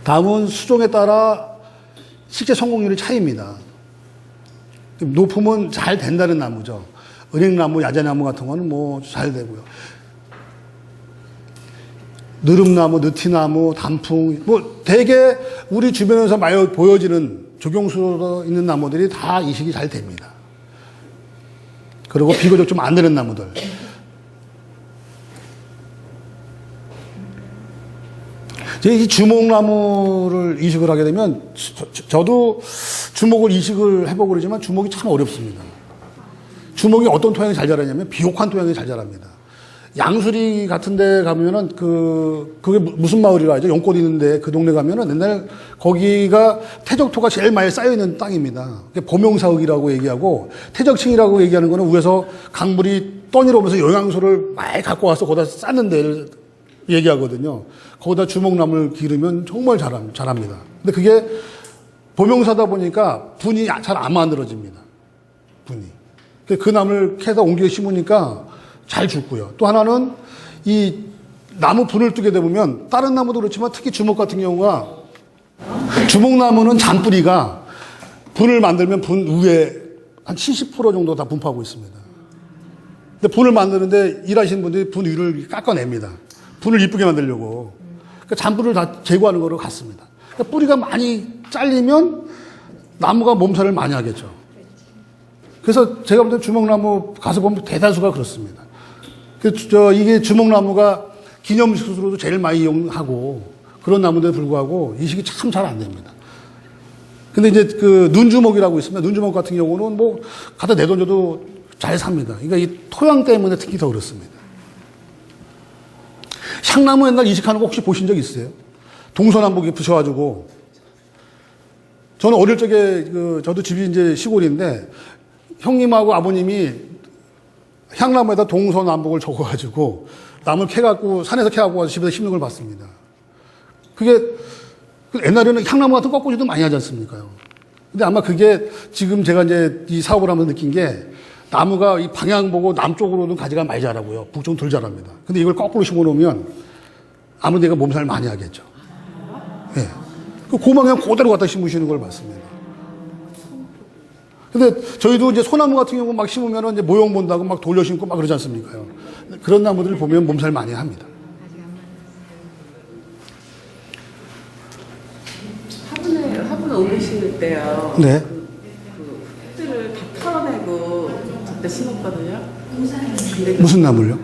다음은 수종에 따라 실제 성공률의 차이입니다. 높으면 잘 된다는 나무죠. 은행나무, 야자나무 같은 거는 뭐 잘 되고요. 느릅나무, 느티나무, 단풍, 뭐 대개 우리 주변에서 많이 보여지는 조경수로 있는 나무들이 다 이식이 잘 됩니다. 그리고 비교적 좀 안 되는 나무들. 이 주목나무를 이식을 하게 되면 저도 주목을 이식을 해보고 그러지만 주목이 참 어렵습니다. 주목이 어떤 토양이 잘 자라냐면 비옥한 토양이 잘 자랍니다. 양수리 같은 데 가면은 그게 무슨 마을이라 하죠? 용꽃 있는데 그 동네 가면은 옛날 거기가 태적토가 제일 많이 쌓여있는 땅입니다. 보명사흙이라고 얘기하고 태적층이라고 얘기하는 거는 위에서 강물이 떠내려오면서 영양소를 많이 갖고 와서 거기다 쌓는 데를 얘기하거든요. 거기다 주목나무를 기르면 정말 잘합니다. 근데 그게 보명사다 보니까 분이 잘 안 만들어집니다. 분이. 그 나무를 캐다 옮겨 심으니까 잘 죽고요. 또 하나는 이 나무 분을 뜨게 되면 다른 나무도 그렇지만 특히 주목 같은 경우가 주목나무는 잔뿌리가 분을 만들면 분 위에 한 70% 정도 다 분포하고 있습니다. 근데 분을 만드는데 일하시는 분들이 분 위를 깎아냅니다. 분을 이쁘게 만들려고. 그러니까 잔뿌리를 다 제거하는 거로 같습니다. 그러니까 뿌리가 많이 잘리면 나무가 몸살을 많이 하겠죠. 그래서 제가 볼 때 주목나무 가서 보면 대다수가 그렇습니다. 이게 주목나무가 기념식수로도 제일 많이 이용하고 그런 나무들에 불구하고 이식이 참 잘 안 됩니다. 근데 이제 그 눈주목이라고 있습니다. 눈주목 같은 경우는 뭐 갖다 내던져도 잘 삽니다. 그러니까 이 토양 때문에 특히 더 그렇습니다. 향나무 옛날 이식하는 거 혹시 보신 적 있어요? 동서남북에 부셔가지고. 저는 어릴 적에 저도 집이 이제 시골인데 형님하고 아버님이 향나무에다 동서남북을 적어가지고 나무를 캐갖고 산에서 캐갖고 와서 집에서 심는 걸 봤습니다. 그게 옛날에는 향나무 같은 꺾고지도 많이 하지 않습니까요? 근데 아마 그게 지금 제가 이제 이 사업을 하면서 느낀 게 나무가 이 방향 보고 남쪽으로는 가지가 많이 자라고요. 북쪽은 덜 자랍니다. 근데 이걸 거꾸로 심어 놓으면 아무 데가 몸살 많이 하겠죠. 예. 네. 그 방향 그대로 갖다 심으시는 걸 봤습니다. 근데 저희도 이제 소나무 같은 경우 막 심으면 이제 모형 본다고 막 돌려 심고 막 그러지 않습니까요? 그런 나무들을 보면 몸살 많이 합니다. 화분을 옮겨 심을 때요. 네. 그 흙들을 다 털어내고 그때 심었거든요. 무슨 나무를요?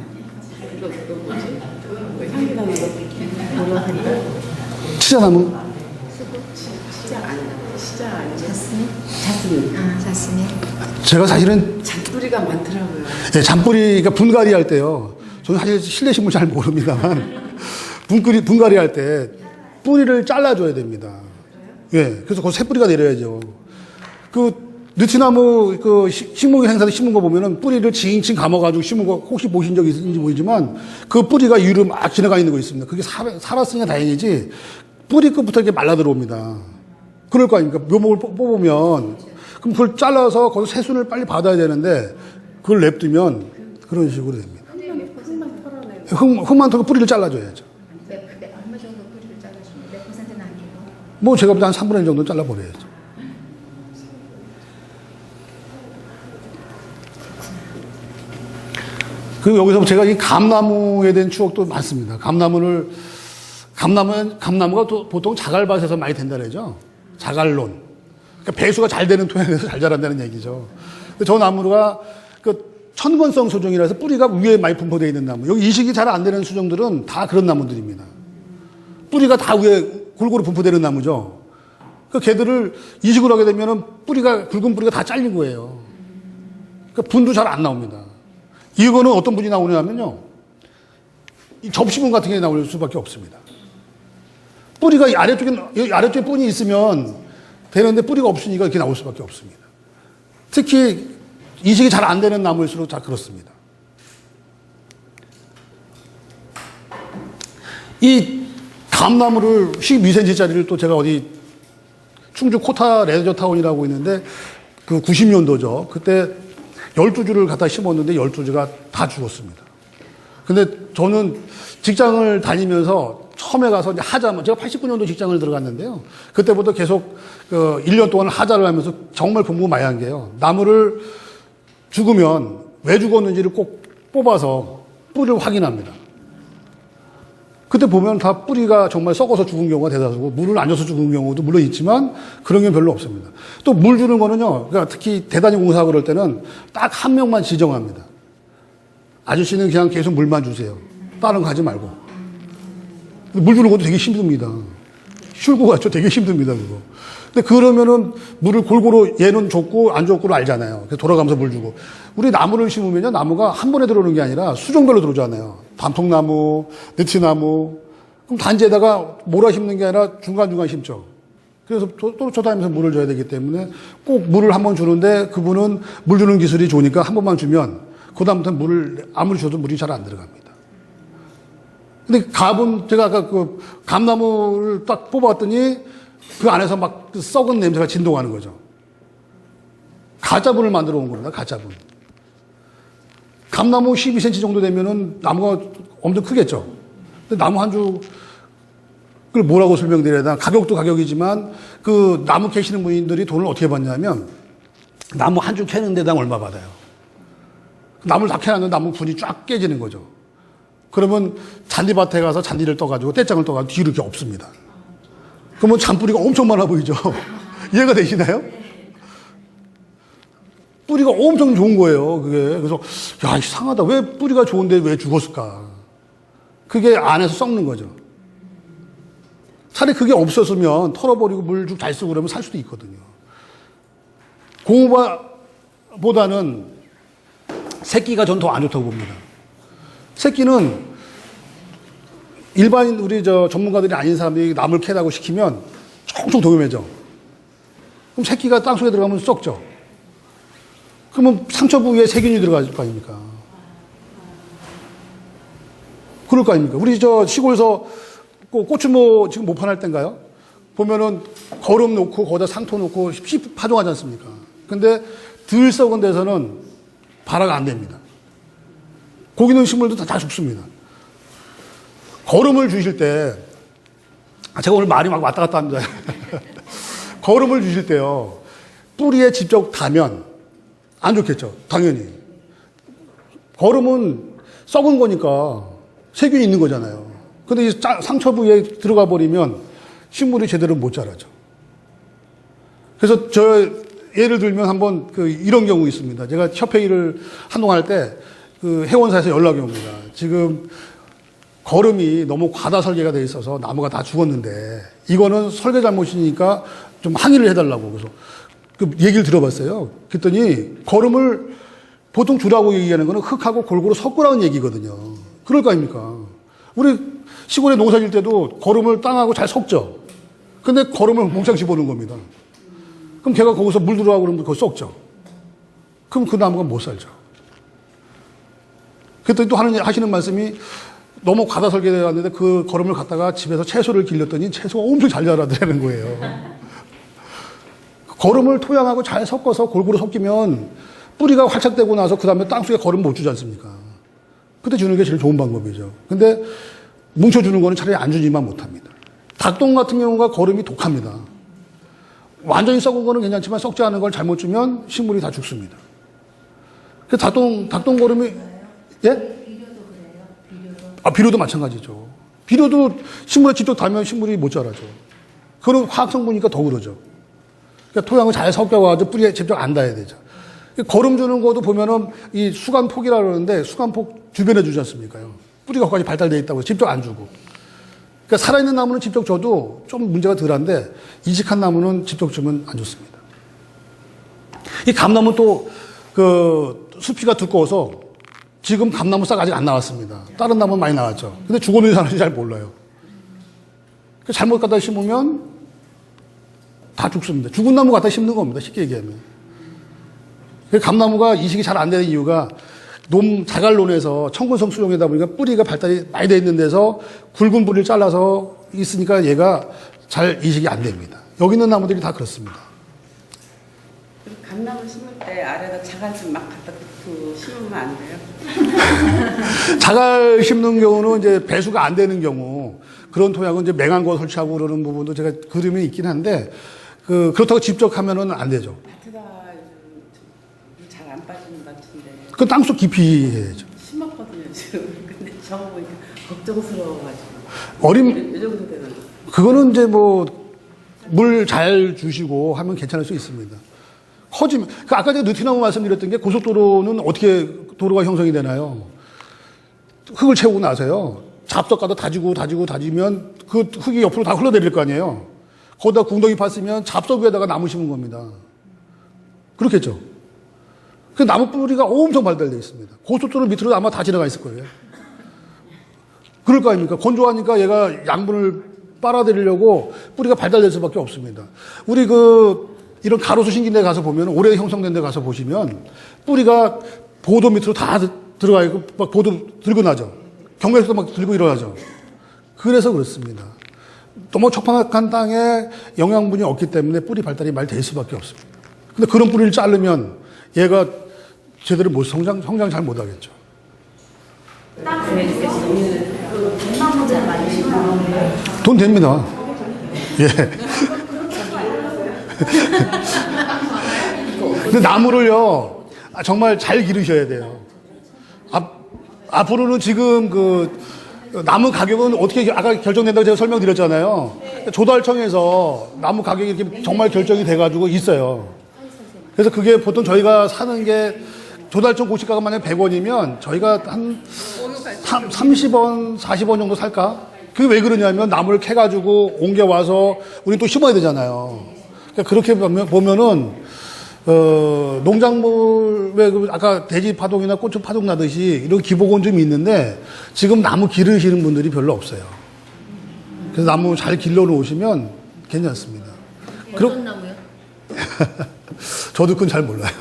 그거 뭐지? 향기 나는 거. 뭐라 할까? 치자나무? 시자 아니죠? 자스민. 아, 자스민. 제가 사실은 잔뿌리가 많더라고요. 네, 잔뿌리, 그러니까 분갈이 할 때요. 저는 사실 실내 식물 잘 모릅니다만 분갈이 할 때 뿌리를 잘라줘야 됩니다. 예, 네, 그래서 그 새 뿌리가 내려야죠. 느티나무 식목일 행사에 심은 거 보면은 뿌리를 칭칭 감아가지고 심은 거 혹시 보신 적 있는지 모르지만 그 뿌리가 위로 막 지나가 있는 거 있습니다. 그게 살았으니까 다행이지 뿌리 끝부터 이렇게 말라 들어옵니다. 그럴 거 아닙니까? 묘목을 뽑으면 그럼 그걸 잘라서 거기서 새순을 빨리 받아야 되는데 그걸 냅두면 그런 식으로 됩니다. 흙만 털어내고. 흙만 털고 뿌리를 잘라줘야죠. 얼마 정도 뿌리를 잘라주면 몇 퍼센트 남기고? 뭐 제가 보다 한 3분의 1 정도 잘라버려야죠. 그리고 여기서 제가 이 감나무에 대한 추억도 많습니다. 감나무가 보통 자갈밭에서 많이 된다 그러죠. 자갈론. 그러니까 배수가 잘 되는 토양에서 잘 자란다는 얘기죠. 저 나무가 천건성 수종이라서 뿌리가 위에 많이 분포되어 있는 나무. 여기 이식이 잘 안 되는 수종들은 다 그런 나무들입니다. 뿌리가 다 위에 골고루 분포되는 나무죠. 그 개들을 이식을 하게 되면 굵은 뿌리가 다 잘린 거예요. 그러니까 분도 잘 안 나옵니다. 이거는 어떤 분이 나오냐면요. 이 접시분 같은 게 나올 수밖에 없습니다. 뿌리가 아래쪽에 뿌리 있으면 되는데 뿌리가 없으니까 이렇게 나올 수밖에 없습니다. 특히 이식이 잘 안 되는 나무일수록 다 그렇습니다. 이 감나무를 12cm짜리를 또 제가 어디 충주 코타 레저타운이라고 있는데 그 90년도죠. 그때 12주를 갖다 심었는데 12주가 다 죽었습니다. 근데 저는 직장을 다니면서 처음에 가서 이제 하자, 제가 89년도 직장을 들어갔는데요. 그때부터 계속 1년 동안 하자를 하면서 정말 공부 많이 한 게요. 나무를 죽으면 왜 죽었는지를 꼭 뽑아서 뿌리를 확인합니다. 그때 보면 다 뿌리가 정말 썩어서 죽은 경우가 대다수고 물을 안 줘서 죽은 경우도 물론 있지만 그런 게 별로 없습니다. 또 물 주는 거는요. 그러니까 특히 대단히 공사하고 그럴 때는 딱 한 명만 지정합니다. 아저씨는 그냥 계속 물만 주세요. 다른 거 하지 말고. 물 주는 것도 되게 힘듭니다. 쉬울 것 같죠? 되게 힘듭니다, 그거. 근데 그러면은 물을 골고루 얘는 줬고 안 줬고를 알잖아요. 그래서 돌아가면서 물 주고. 우리 나무를 심으면요, 나무가 한 번에 들어오는 게 아니라 수종별로 들어오잖아요. 단풍나무, 느티나무. 그럼 단지에다가 몰아 심는 게 아니라 중간중간 심죠. 그래서 또 쳐다니면서 물을 줘야 되기 때문에 꼭 물을 한 번 주는데 그분은 물 주는 기술이 좋으니까 한 번만 주면 그다음부터는 물을 아무리 줘도 물이 잘 안 들어갑니다. 근데 제가 아까 그 감나무를 딱 뽑아봤더니 그 안에서 막 썩은 냄새가 진동하는 거죠. 가짜분을 만들어 온 겁니다. 가짜분. 감나무 12cm 정도 되면은 나무가 엄청 크겠죠. 근데 나무 한 주, 그걸 뭐라고 설명드려야 되나? 가격도 가격이지만 그 나무 캐시는 분들이 돈을 어떻게 받냐면 나무 한 주 캐는 데당 얼마 받아요. 나무를 다 캐놨는데 나무 분이 쫙 깨지는 거죠. 그러면 잔디밭에 가서 잔디를 떠가지고 떼장을 떠가지고 뒤로 이렇게 없습니다. 그러면 잔뿌리가 엄청 많아 보이죠? 이해가 되시나요? 뿌리가 엄청 좋은 거예요, 그게. 그래서, 야, 이상하다. 왜 뿌리가 좋은데 왜 죽었을까? 그게 안에서 썩는 거죠. 차라리 그게 없었으면 털어버리고 물 좀 잘 쓰고 그러면 살 수도 있거든요. 고구마보다는 새끼가 전 더 안 좋다고 봅니다. 새끼는 일반인 우리 전문가들이 아닌 사람들이 나무를 캐라고 시키면 엄청 도금해져. 그럼 새끼가 땅속에 들어가면 썩죠. 그러면 상처 부위에 세균이 들어갈 거 아닙니까? 그럴 거 아닙니까? 우리 시골에서 고추모 지금 모판할 때인가요? 보면은 거름 놓고 거기다 상토 놓고 씨 파종하지 않습니까? 근데 덜 썩은 데서는 발화가 안 됩니다. 고기 넣은 식물도 다 죽습니다. 거름을 주실 때, 제가 오늘 말이 막 왔다 갔다 합니다. 거름을 주실 때요, 뿌리에 직접 닿으면 안 좋겠죠. 당연히. 거름은 썩은 거니까 세균이 있는 거잖아요. 근데 이 상처 부위에 들어가 버리면 식물이 제대로 못 자라죠. 그래서 예를 들면 한번 이런 경우 있습니다. 제가 협회 일을 한동안 할 때 회원사에서 연락이 옵니다. 지금 거름이 너무 과다 설계가 돼 있어서 나무가 다 죽었는데 이거는 설계 잘못이니까 좀 항의를 해달라고. 그래서 그 얘기를 들어봤어요. 그랬더니 거름을 보통 주라고 얘기하는 거는 흙하고 골고루 섞으라는 얘기거든요. 그럴 거 아닙니까? 우리 시골에 농사 질 때도 거름을 땅하고 잘 섞죠. 근데 거름을 몽땅 집어넣은 겁니다. 그럼 걔가 거기서 물 들어가고 그러면 그거 썩죠. 그럼 그 나무가 못 살죠. 그랬더니 또 하시는 말씀이 너무 과다 설계되어 왔는데 그 거름을 갖다가 집에서 채소를 길렀더니 채소가 엄청 잘 자라더라는 거예요. 거름을 토양하고 잘 섞어서 골고루 섞이면 뿌리가 활착되고 나서 그 다음에 땅속에 거름 못 주지 않습니까? 그때 주는 게 제일 좋은 방법이죠. 근데 뭉쳐주는 거는 차라리 안 주지만 못합니다. 닭똥 같은 경우가 거름이 독합니다. 완전히 썩은 거는 괜찮지만 썩지 않은 걸 잘못 주면 식물이 다 죽습니다. 그 닭똥 거름이, 예? 비료도 그래요? 비료도 마찬가지죠. 비료도 식물에 직접 닿으면 식물이 못 자라죠. 그런 화학성분이니까 더 그러죠. 그러니까 토양을 잘 섞여가지고 뿌리에 직접 안 닿아야 되죠. 거름 주는 것도 보면은 이 수간폭이라 그러는데 수간폭 주변에 주지 않습니까요? 뿌리가 거기까지 발달되어 있다고 해서 직접 안 주고. 그러니까 살아있는 나무는 직접 줘도 좀 문제가 덜한데 이식한 나무는 직접 주면 안 좋습니다. 이 감나무 또 숲이가 두꺼워서 지금 감나무 싹 아직 안 나왔습니다. 다른 나무는 많이 나왔죠. 근데 죽었는지 사는지 잘 몰라요. 잘못 갖다 심으면 다 죽습니다. 죽은 나무 갖다 심는 겁니다. 쉽게 얘기하면. 감나무가 이식이 잘 안 되는 이유가 자갈론에서 청근성 수종이다 보니까 뿌리가 발달이 많이 돼 있는 데서 굵은 뿌리를 잘라서 있으니까 얘가 잘 이식이 안 됩니다. 여기 있는 나무들이 다 그렇습니다. 감나무 심을 때 아래다 자갈 좀 막 갖다 심으면 안 돼요? 자갈 심는 경우는 이제 배수가 안 되는 경우, 그런 토양은 이제 맹한 거 설치하고 그러는 부분도 제가 그림이 있긴 한데, 그렇다고 직접 하면은 안 되죠. 밭에다 잘 안 빠지는 밭인데 그 땅속 깊이 해야죠. 심었거든요 지금. 근데 저거 보니까 걱정스러워가지고. 어린, 이 정도 되는. 그거는 이제 뭐, 물 잘 주시고 하면 괜찮을 수 있습니다. 커지면, 아까 제가 느티나무 말씀드렸던 게 고속도로는 어떻게 도로가 형성이 되나요? 흙을 채우고 나서요. 잡석 가다 다지면 그 흙이 옆으로 다 흘러내릴 거 아니에요. 거기다 궁덩이 팠으면 잡석 위에다가 나무 심은 겁니다. 그렇겠죠? 그 나무 뿌리가 엄청 발달되어 있습니다. 고속도로 밑으로 아마 다 지나가 있을 거예요. 그럴 거 아닙니까? 건조하니까 얘가 양분을 빨아들이려고 뿌리가 발달될 수밖에 없습니다. 우리 이런 가로수 신긴 데 가서 보면, 오래 형성된 데 가서 보시면, 뿌리가 보도 밑으로 다 들어가 있고, 막 보도 들고 나죠. 경매에서도 막 들고 일어나죠. 그래서 그렇습니다. 너무 척박한 땅에 영양분이 없기 때문에 뿌리 발달이 많이 될 수밖에 없습니다. 근데 그런 뿌리를 자르면 얘가 제대로 성장 잘 못하겠죠. 돈 됩니다. 예. 근데 나무를요, 정말 잘 기르셔야 돼요. 앞으로는 지금 나무 가격은 어떻게 아까 결정된다고 제가 설명드렸잖아요. 조달청에서 나무 가격이 이렇게 정말 결정이 돼가지고 있어요. 그래서 그게 보통 저희가 사는 게 조달청 고시가가 만약에 100원이면 저희가 한 30원, 40원 정도 살까? 그게 왜 그러냐면 나무를 캐가지고 옮겨와서 우리 또 심어야 되잖아요. 그러니까 그렇게 보면은 농작물, 왜, 아까 돼지 파동이나 고추 파동 나듯이 이런 기복은 좀 있는데 지금 나무 기르시는 분들이 별로 없어요. 그래서 나무 잘 길러 놓으시면 괜찮습니다. 어떤 나무요? 저도 그건 잘 몰라요.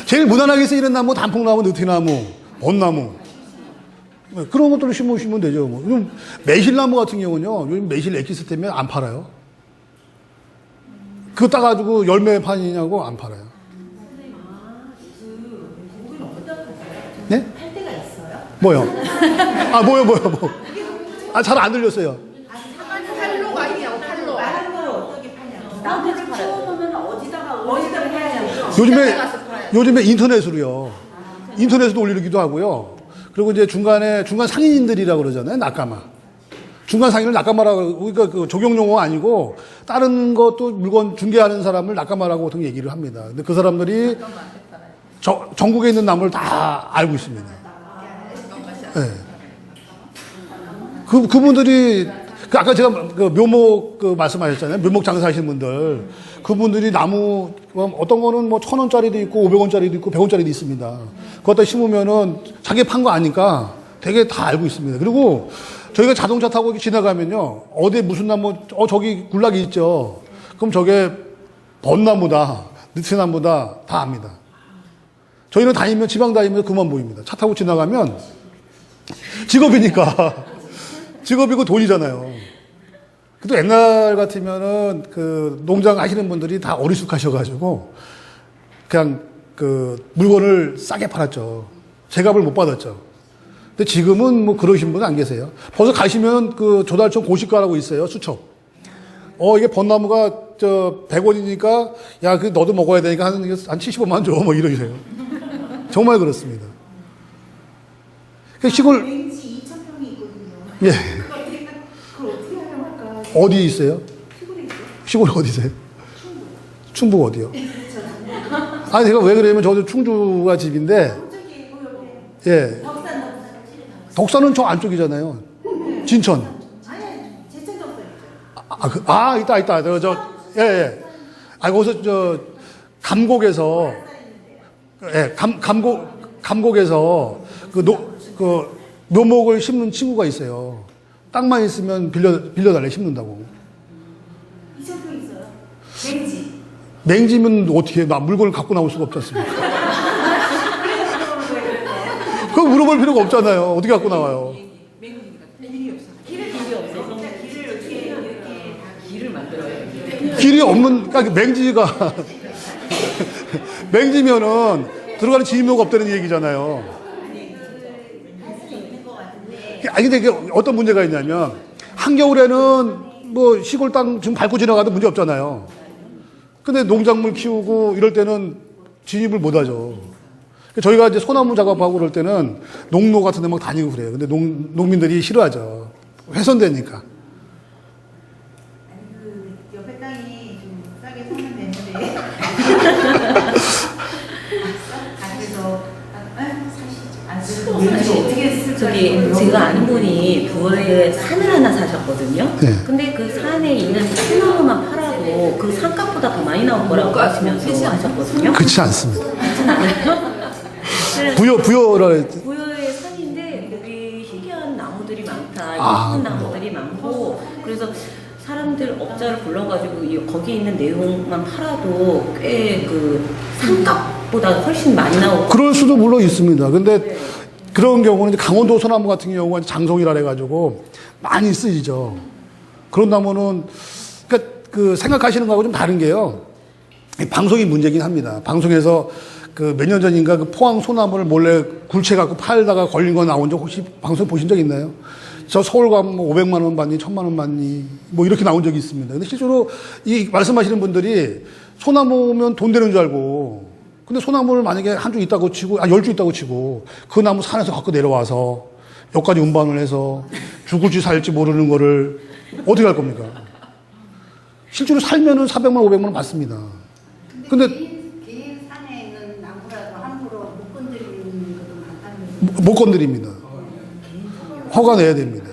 제일 무난하게 쓰이는 나무, 단풍나무, 느티나무, 벚나무. 그런 것들을 심으시면 되죠. 요즘 매실나무 같은 경우는요, 요즘 매실 엑기스 때문에 안 팔아요. 그거 따가지고 열매 파니냐고 안 팔아요. 네? 팔 때가 있어요? 뭐요? 뭐. 잘 안 들렸어요. 팔로가 아니냐고 팔로. 다른 걸 어떻게 파냐고. 나무를 키워놓으면 어디다가 해야죠? 요즘에 인터넷으로요. 인터넷에도 올리기도 하고요. 그리고 이제 중간 상인들이라고 그러잖아요. 낙가마. 중간 상인을 낙가마라고, 그러니까 그 적용용어 아니고, 다른 것도 물건 중개하는 사람을 낙가마라고 보통 얘기를 합니다. 근데 그 사람들이 전국에 있는 나무를 다 알고 있습니다. 네. 그분들이, 아까 제가 묘목 말씀하셨잖아요. 묘목 장사하시는 분들. 그분들이 나무, 어떤 거는 뭐 1,000원짜리도 있고, 500원짜리도 있고, 100원짜리도 있습니다. 그것다 심으면은 자기 판 거 아니까 되게 다 알고 있습니다. 그리고 저희가 자동차 타고 이렇게 지나가면요. 어디에 무슨 나무, 저기 군락이 있죠. 그럼 저게 벚나무다, 느티나무다, 다 압니다. 저희는 지방 다니면서 그만 보입니다. 차 타고 지나가면 직업이니까. 직업이고 돈이잖아요. 그래도 옛날 같으면은 농장 하시는 분들이 다 어리숙하셔가지고 그냥 물건을 싸게 팔았죠. 제값을 못 받았죠. 근데 지금은 뭐 그러신 분은 안 계세요. 벌써 가시면 조달청 고시가라고 있어요. 수첩. 이게 벚나무가 100원이니까 야, 너도 먹어야 되니까 한 75만 줘. 뭐 이러세요. 정말 그렇습니다. 시골. 왠지 2,000평이 있거든요. 예. 그걸 어떻게 하려고 할까? 어디 있어요? 시골에 있어요. 시골 어디세요? 충북 어디요? 아니, 제가 왜 그러냐면 저도 충주가 집인데, 저기 옆에 예. 덕산은 저 안쪽이잖아요. 진천. 아니 제천 덕산 있죠. 있다. 거기서 감곡에서, 예, 감곡에서 묘목을 심는 친구가 있어요. 땅만 있으면 빌려달래, 심는다고. 2,000평 있어요. 왠지. 맹지면 어떻게 해? 물건을 갖고 나올 수가 없지 않습니까? 그거 물어볼 필요가 없잖아요. 어떻게 갖고 나와요? 길이 없는, 그러니까 맹지가, 맹지면은 들어가는 진입로가 없다는 얘기잖아요. 아니, 근데 이게 어떤 문제가 있냐면, 한겨울에는 뭐 시골 땅 지금 밟고 지나가도 문제 없잖아요. 근데 농작물 키우고 이럴 때는 진입을 못 하죠. 저희가 이제 소나무 작업하고 그럴 때는 농로 같은 데 막 다니고 그래요. 근데 농민들이 싫어하죠. 훼손되니까. 아니 그 옆에 땅이 좀 싸게 사면 되는데. 그래서 어떻게 쓸 저기 제가 아는 분이 부여에 산을 하나 사셨거든요. 네. 근데 그 산에 있는 소나무만 팔아도 그 산값보다 더 많이 나올 거라고 하시면서 하셨거든요. 그렇지 않습니다. 그래서 부여라 했지. 부여의 산인데 거기 희귀한 나무들이 많다. 아, 예쁜 나무들이 많고 그래서 사람들 업자를 불러가지고 거기 있는 내용만 팔아도 꽤 그 산값보다 훨씬 많이 나오고. 그럴 수도 물론 있습니다. 근데 그런 경우는 이제 강원도 소나무 같은 경우가 장송이라 해가지고 많이 쓰이죠. 그런 나무는 그러니까 그 생각하시는 거하고 좀 다른 게요. 방송이 문제긴 합니다. 방송에서 그 몇 년 전인가 그 포항 소나무를 몰래 굴채 갖고 팔다가 걸린 거 나온 적 혹시 방송 보신 적 있나요? 저 서울 가면 뭐 500만 원 받니, 1000만 원 받니, 뭐 이렇게 나온 적이 있습니다. 근데 실제로 이 말씀하시는 분들이 소나무면 돈 되는 줄 알고, 근데 소나무를 만약에 한 주 있다고 치고, 10주 있다고 치고, 그 나무 산에서 갖고 내려와서 여기까지 운반을 해서 죽을지 살지 모르는 거를 어떻게 할 겁니까? 실제로 살면은 400만 원, 500만 원 받습니다. 근데 개인 산에 있는 나무라서 함부로 못 건드리는 것도 많다는. 못 건드립니다. 허가 내야 됩니다.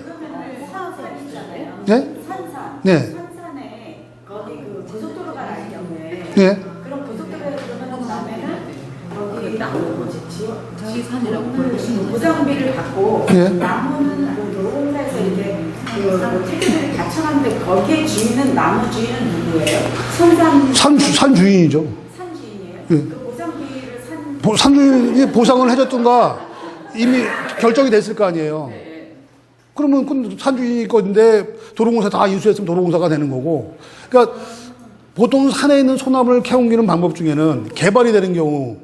네? 산산. 네. 산산에 거기 그 고속도로가 날 경우에 네. 그런 고속도로에 들어가는 다음에는 거기 나무 뭐지? 자기 산이라고 보상비를 받고 예. 나무는 그 도로공사에서 이제 그 택배들이 다쳐놨는데 거기에 주인은 나무 주인은 누구예요? 산 주인이죠. 산 주인이에요? 예. 그 보상비를 산 주인이 보상을 해줬던가 이미 결정이 됐을 거 아니에요. 그러면 그 산 주인이 건데 도로공사 다 인수했으면 도로공사가 되는 거고. 그러니까 보통 산에 있는 소나무를 캐옮기는 방법 중에는 개발이 되는 경우,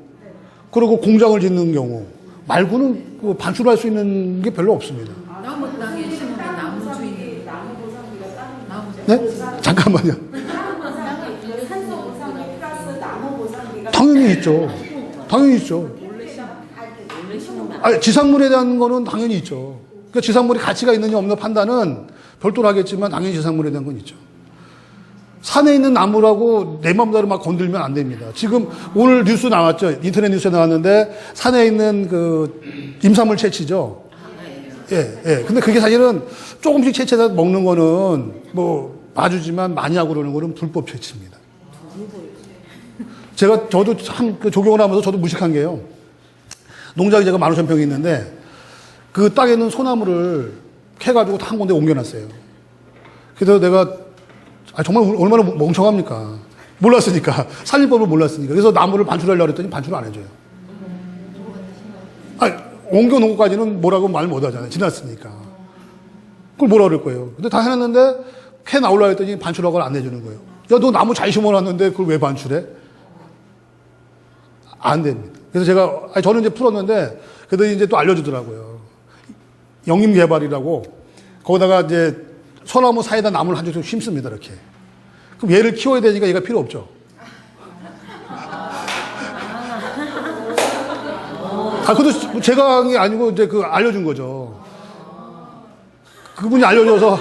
그리고 공장을 짓는 경우 말고는 그 반출할 수 있는 게 별로 없습니다. 나무 땅에 심으면 나무 주인이 나무 네? 잠깐만요. 산소 보상비 플러스 나무 보상비가 당연히 있죠. 당연히 있죠. 아니, 지상물에 대한 거는 당연히 있죠. 그러니까 지상물이 가치가 있느냐 없느냐 판단은 별도로 하겠지만 당연히 지상물에 대한 건 있죠. 산에 있는 나무라고 내 맘대로 막 건들면 안 됩니다. 지금 오늘 뉴스 나왔죠. 인터넷 뉴스에 나왔는데 산에 있는 그 임산물 채취죠. 예, 예. 근데 그게 사실은 조금씩 채취해서 먹는 거는 뭐 봐주지만 많이 하고 그러는 거는 불법 채취입니다. 저도 참 그 조경을 하면서 저도 무식한 게요. 농장이 제가 15,000평이 있는데 그 땅에 있는 소나무를 캐가지고 다 한 군데 옮겨놨어요. 그래서 내가 정말 얼마나 멍청합니까? 몰랐으니까. 살림법을 몰랐으니까. 그래서 나무를 반출하려고 했더니 반출을 안 해줘요. 옮겨놓은 것까지는 뭐라고 말 못하잖아요. 지났으니까. 그걸 뭐라 그럴 거예요. 근데 다 해놨는데 캐 나오려고 했더니 반출하고 안 해주는 거예요. 야, 너 나무 잘 심어놨는데 그걸 왜 반출해? 안 됩니다. 그래서 제가, 저는 이제 풀었는데, 그래도 이제 또 알려주더라고요. 영림개발이라고, 거기다가 이제 소나무 사이에다 나무를 한 줄 심습니다, 이렇게. 그럼 얘를 키워야 되니까 얘가 필요 없죠. 그것도 제가 한 게 아니고 이제 그 알려준 거죠. 그분이 알려줘서.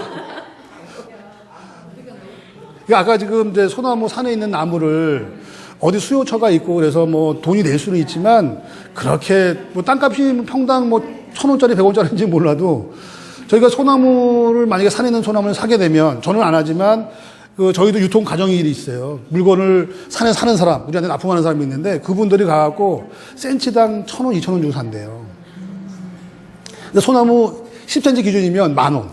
아까 지금 이제 소나무 산에 있는 나무를 어디 수요처가 있고 그래서 뭐 돈이 낼 수는 있지만 그렇게 뭐 땅값이 평당 뭐 1,000원짜리 100원짜리인지 몰라도 저희가 소나무를 만약에 산에 있는 소나무를 사게 되면 저는 안 하지만 그 저희도 유통 과정이 있어요. 물건을 산에 사는 사람, 우리한테 납품하는 사람이 있는데 그분들이 가갖고 센치당 1,000원, 2,000원 주고 산대요. 근데 소나무 10cm 기준이면 10,000원,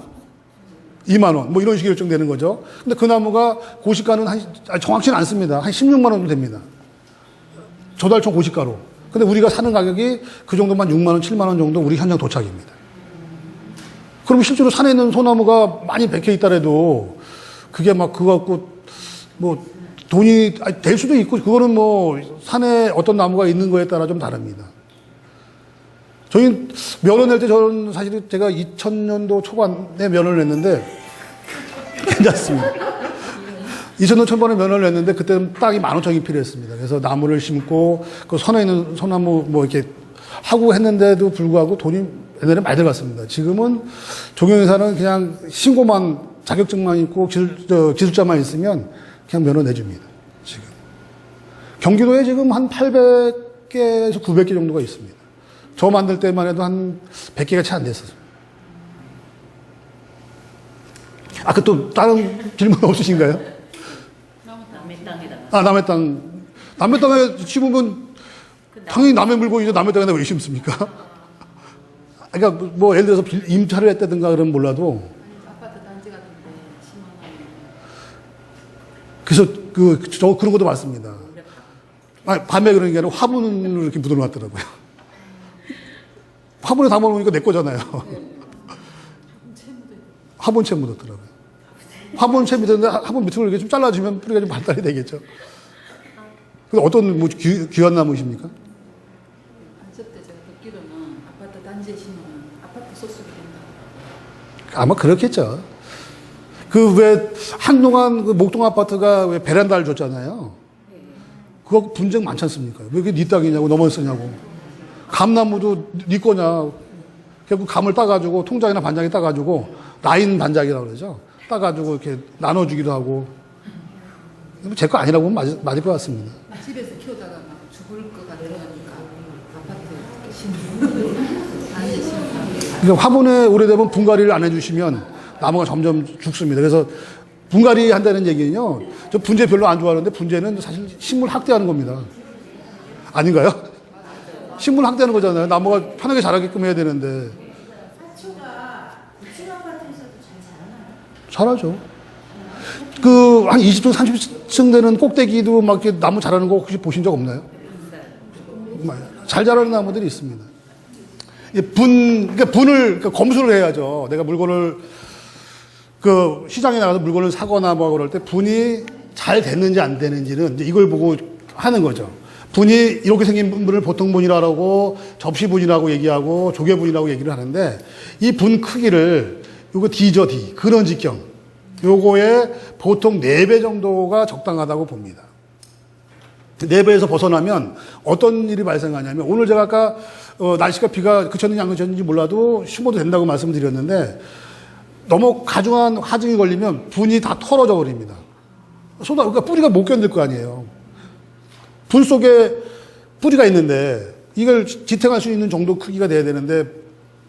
20,000원 뭐 이런 식으로 결정되는 거죠. 근데 그 나무가 고시가는 정확치는 않습니다. 한 16만 원 정도 됩니다. 조달청 고시가로. 근데 우리가 사는 가격이 그 정도만 6만 원, 7만 원 정도 우리 현장 도착입니다. 그럼 실제로 산에 있는 소나무가 많이 박혀 있더라도 그게 막 그거 갖고 뭐 돈이 될 수도 있고 그거는 뭐 산에 어떤 나무가 있는 거에 따라 좀 다릅니다. 저희 면허 낼 때 저는 사실 제가 2000년도 초반에 면허를 냈는데 괜찮습니다. 2000년 초반에 면허를 냈는데 그때는 땅이 15,000이 필요했습니다. 그래서 나무를 심고 그 선에 있는 소나무 뭐 이렇게 하고 했는데도 불구하고 돈이 옛날에 많이 들어갔습니다. 지금은 종용회사는 그냥 신고만 자격증만 있고 기술자만 있으면 그냥 면허 내줍니다. 지금 경기도에 지금 한 800개에서 900개 정도가 있습니다. 저 만들 때만 해도 한 100개가 채 안 됐었어요. 그 또 다른 질문 없으신가요? 남의 땅에다가. 남의 땅에 심으면 당연히 남의 물건이죠. 남의 땅에다 왜 심습니까? 그러니까 뭐 예를 들어서 임차를 했다든가 그러면 몰라도. 아파트 단지 같은데 심어놓으면. 그래서 저 그런 것도 많습니다. 밤에 그런 게 아니라 화분을 이렇게 묻어놨더라고요. 화분에 담아놓으니까 내 거잖아요. 화분채 묻었더라고요. 화분채 묻었는데 화분 밑으로 이렇게 좀 잘라주면 뿌리가 좀 발달이 되겠죠. 근데 어떤 뭐 귀한 나무십니까? 안습 때 제가 듣기로는 아파트 단지에 심으면 아파트 소속이 된다. 아마 그렇겠죠. 그 왜 한동안 그 목동 아파트가 왜 베란다를 줬잖아요. 그거 분쟁 많지 않습니까? 왜 그게 네 땅이냐고 너만 쓰냐고. 감나무도 네 거냐. 결국 감을 따가지고 통장이나 반장에 따가지고 라인 반장이라고 그러죠. 따가지고 이렇게 나눠주기도 하고. 제 거 아니라고 하면 맞을 것 같습니다. 집에서 키우다가 막 죽을 것 같으니까 아파트 심으면 단지에 심으면. 그러니까 화분에 오래되면 분갈이를 안 해주시면 나무가 점점 죽습니다. 그래서 분갈이 한다는 얘기는요. 저 분재 별로 안 좋아하는데 분재는 사실 식물 학대하는 겁니다. 아닌가요? 식물 학대하는 거잖아요. 나무가 편하게 자라게끔 해야 되는데. 사초가 고층 아파트에서도 잘 자라나요? 잘하죠. 한 20층, 30층 되는 꼭대기도 막 이렇게 나무 자라는 거 혹시 보신 적 없나요? 잘 자라는 나무들이 있습니다. 그러니까 그러니까 검수를 해야죠. 내가 물건을, 시장에 나가서 물건을 사거나 뭐 그럴 때 분이 잘 됐는지 안 되는지는 이제 이걸 보고 하는 거죠. 분이 이렇게 생긴 분을 보통분이라고 접시분이라고 얘기하고 조개분이라고 얘기를 하는데 이 분 크기를 요거 D죠, D. 근원 직경. 요거에 보통 4배 정도가 적당하다고 봅니다. 4배에서 벗어나면 어떤 일이 발생하냐면 오늘 제가 아까 날씨가 비가 그쳤는지 안 그쳤는지 몰라도 심어도 된다고 말씀드렸는데 너무 가중한 하중이 걸리면 분이 다 털어져 버립니다. 그러니까 뿌리가 못 견딜 거 아니에요. 분 속에 뿌리가 있는데 이걸 지탱할 수 있는 정도 크기가 돼야 되는데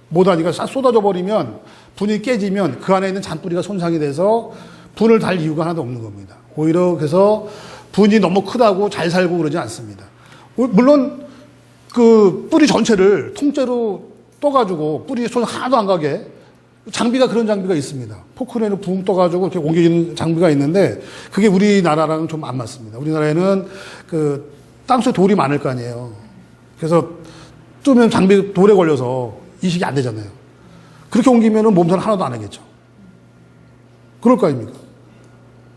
못하니까 싹 쏟아져 버리면 분이 깨지면 그 안에 있는 잔뿌리가 손상이 돼서 분을 달 이유가 하나도 없는 겁니다. 오히려 그래서 분이 너무 크다고 잘 살고 그러지 않습니다. 물론 그 뿌리 전체를 통째로 떠가지고 뿌리 손 하나도 안 가게 장비가 그런 장비가 있습니다. 포크레인을 붕 떠가지고 이렇게 옮겨지는 장비가 있는데 그게 우리나라랑 좀 안 맞습니다. 우리나라에는 땅속에 돌이 많을 거 아니에요. 그래서 뜨면 장비 돌에 걸려서 이식이 안 되잖아요. 그렇게 옮기면은 몸살 하나도 안 하겠죠. 그럴 거 아닙니까?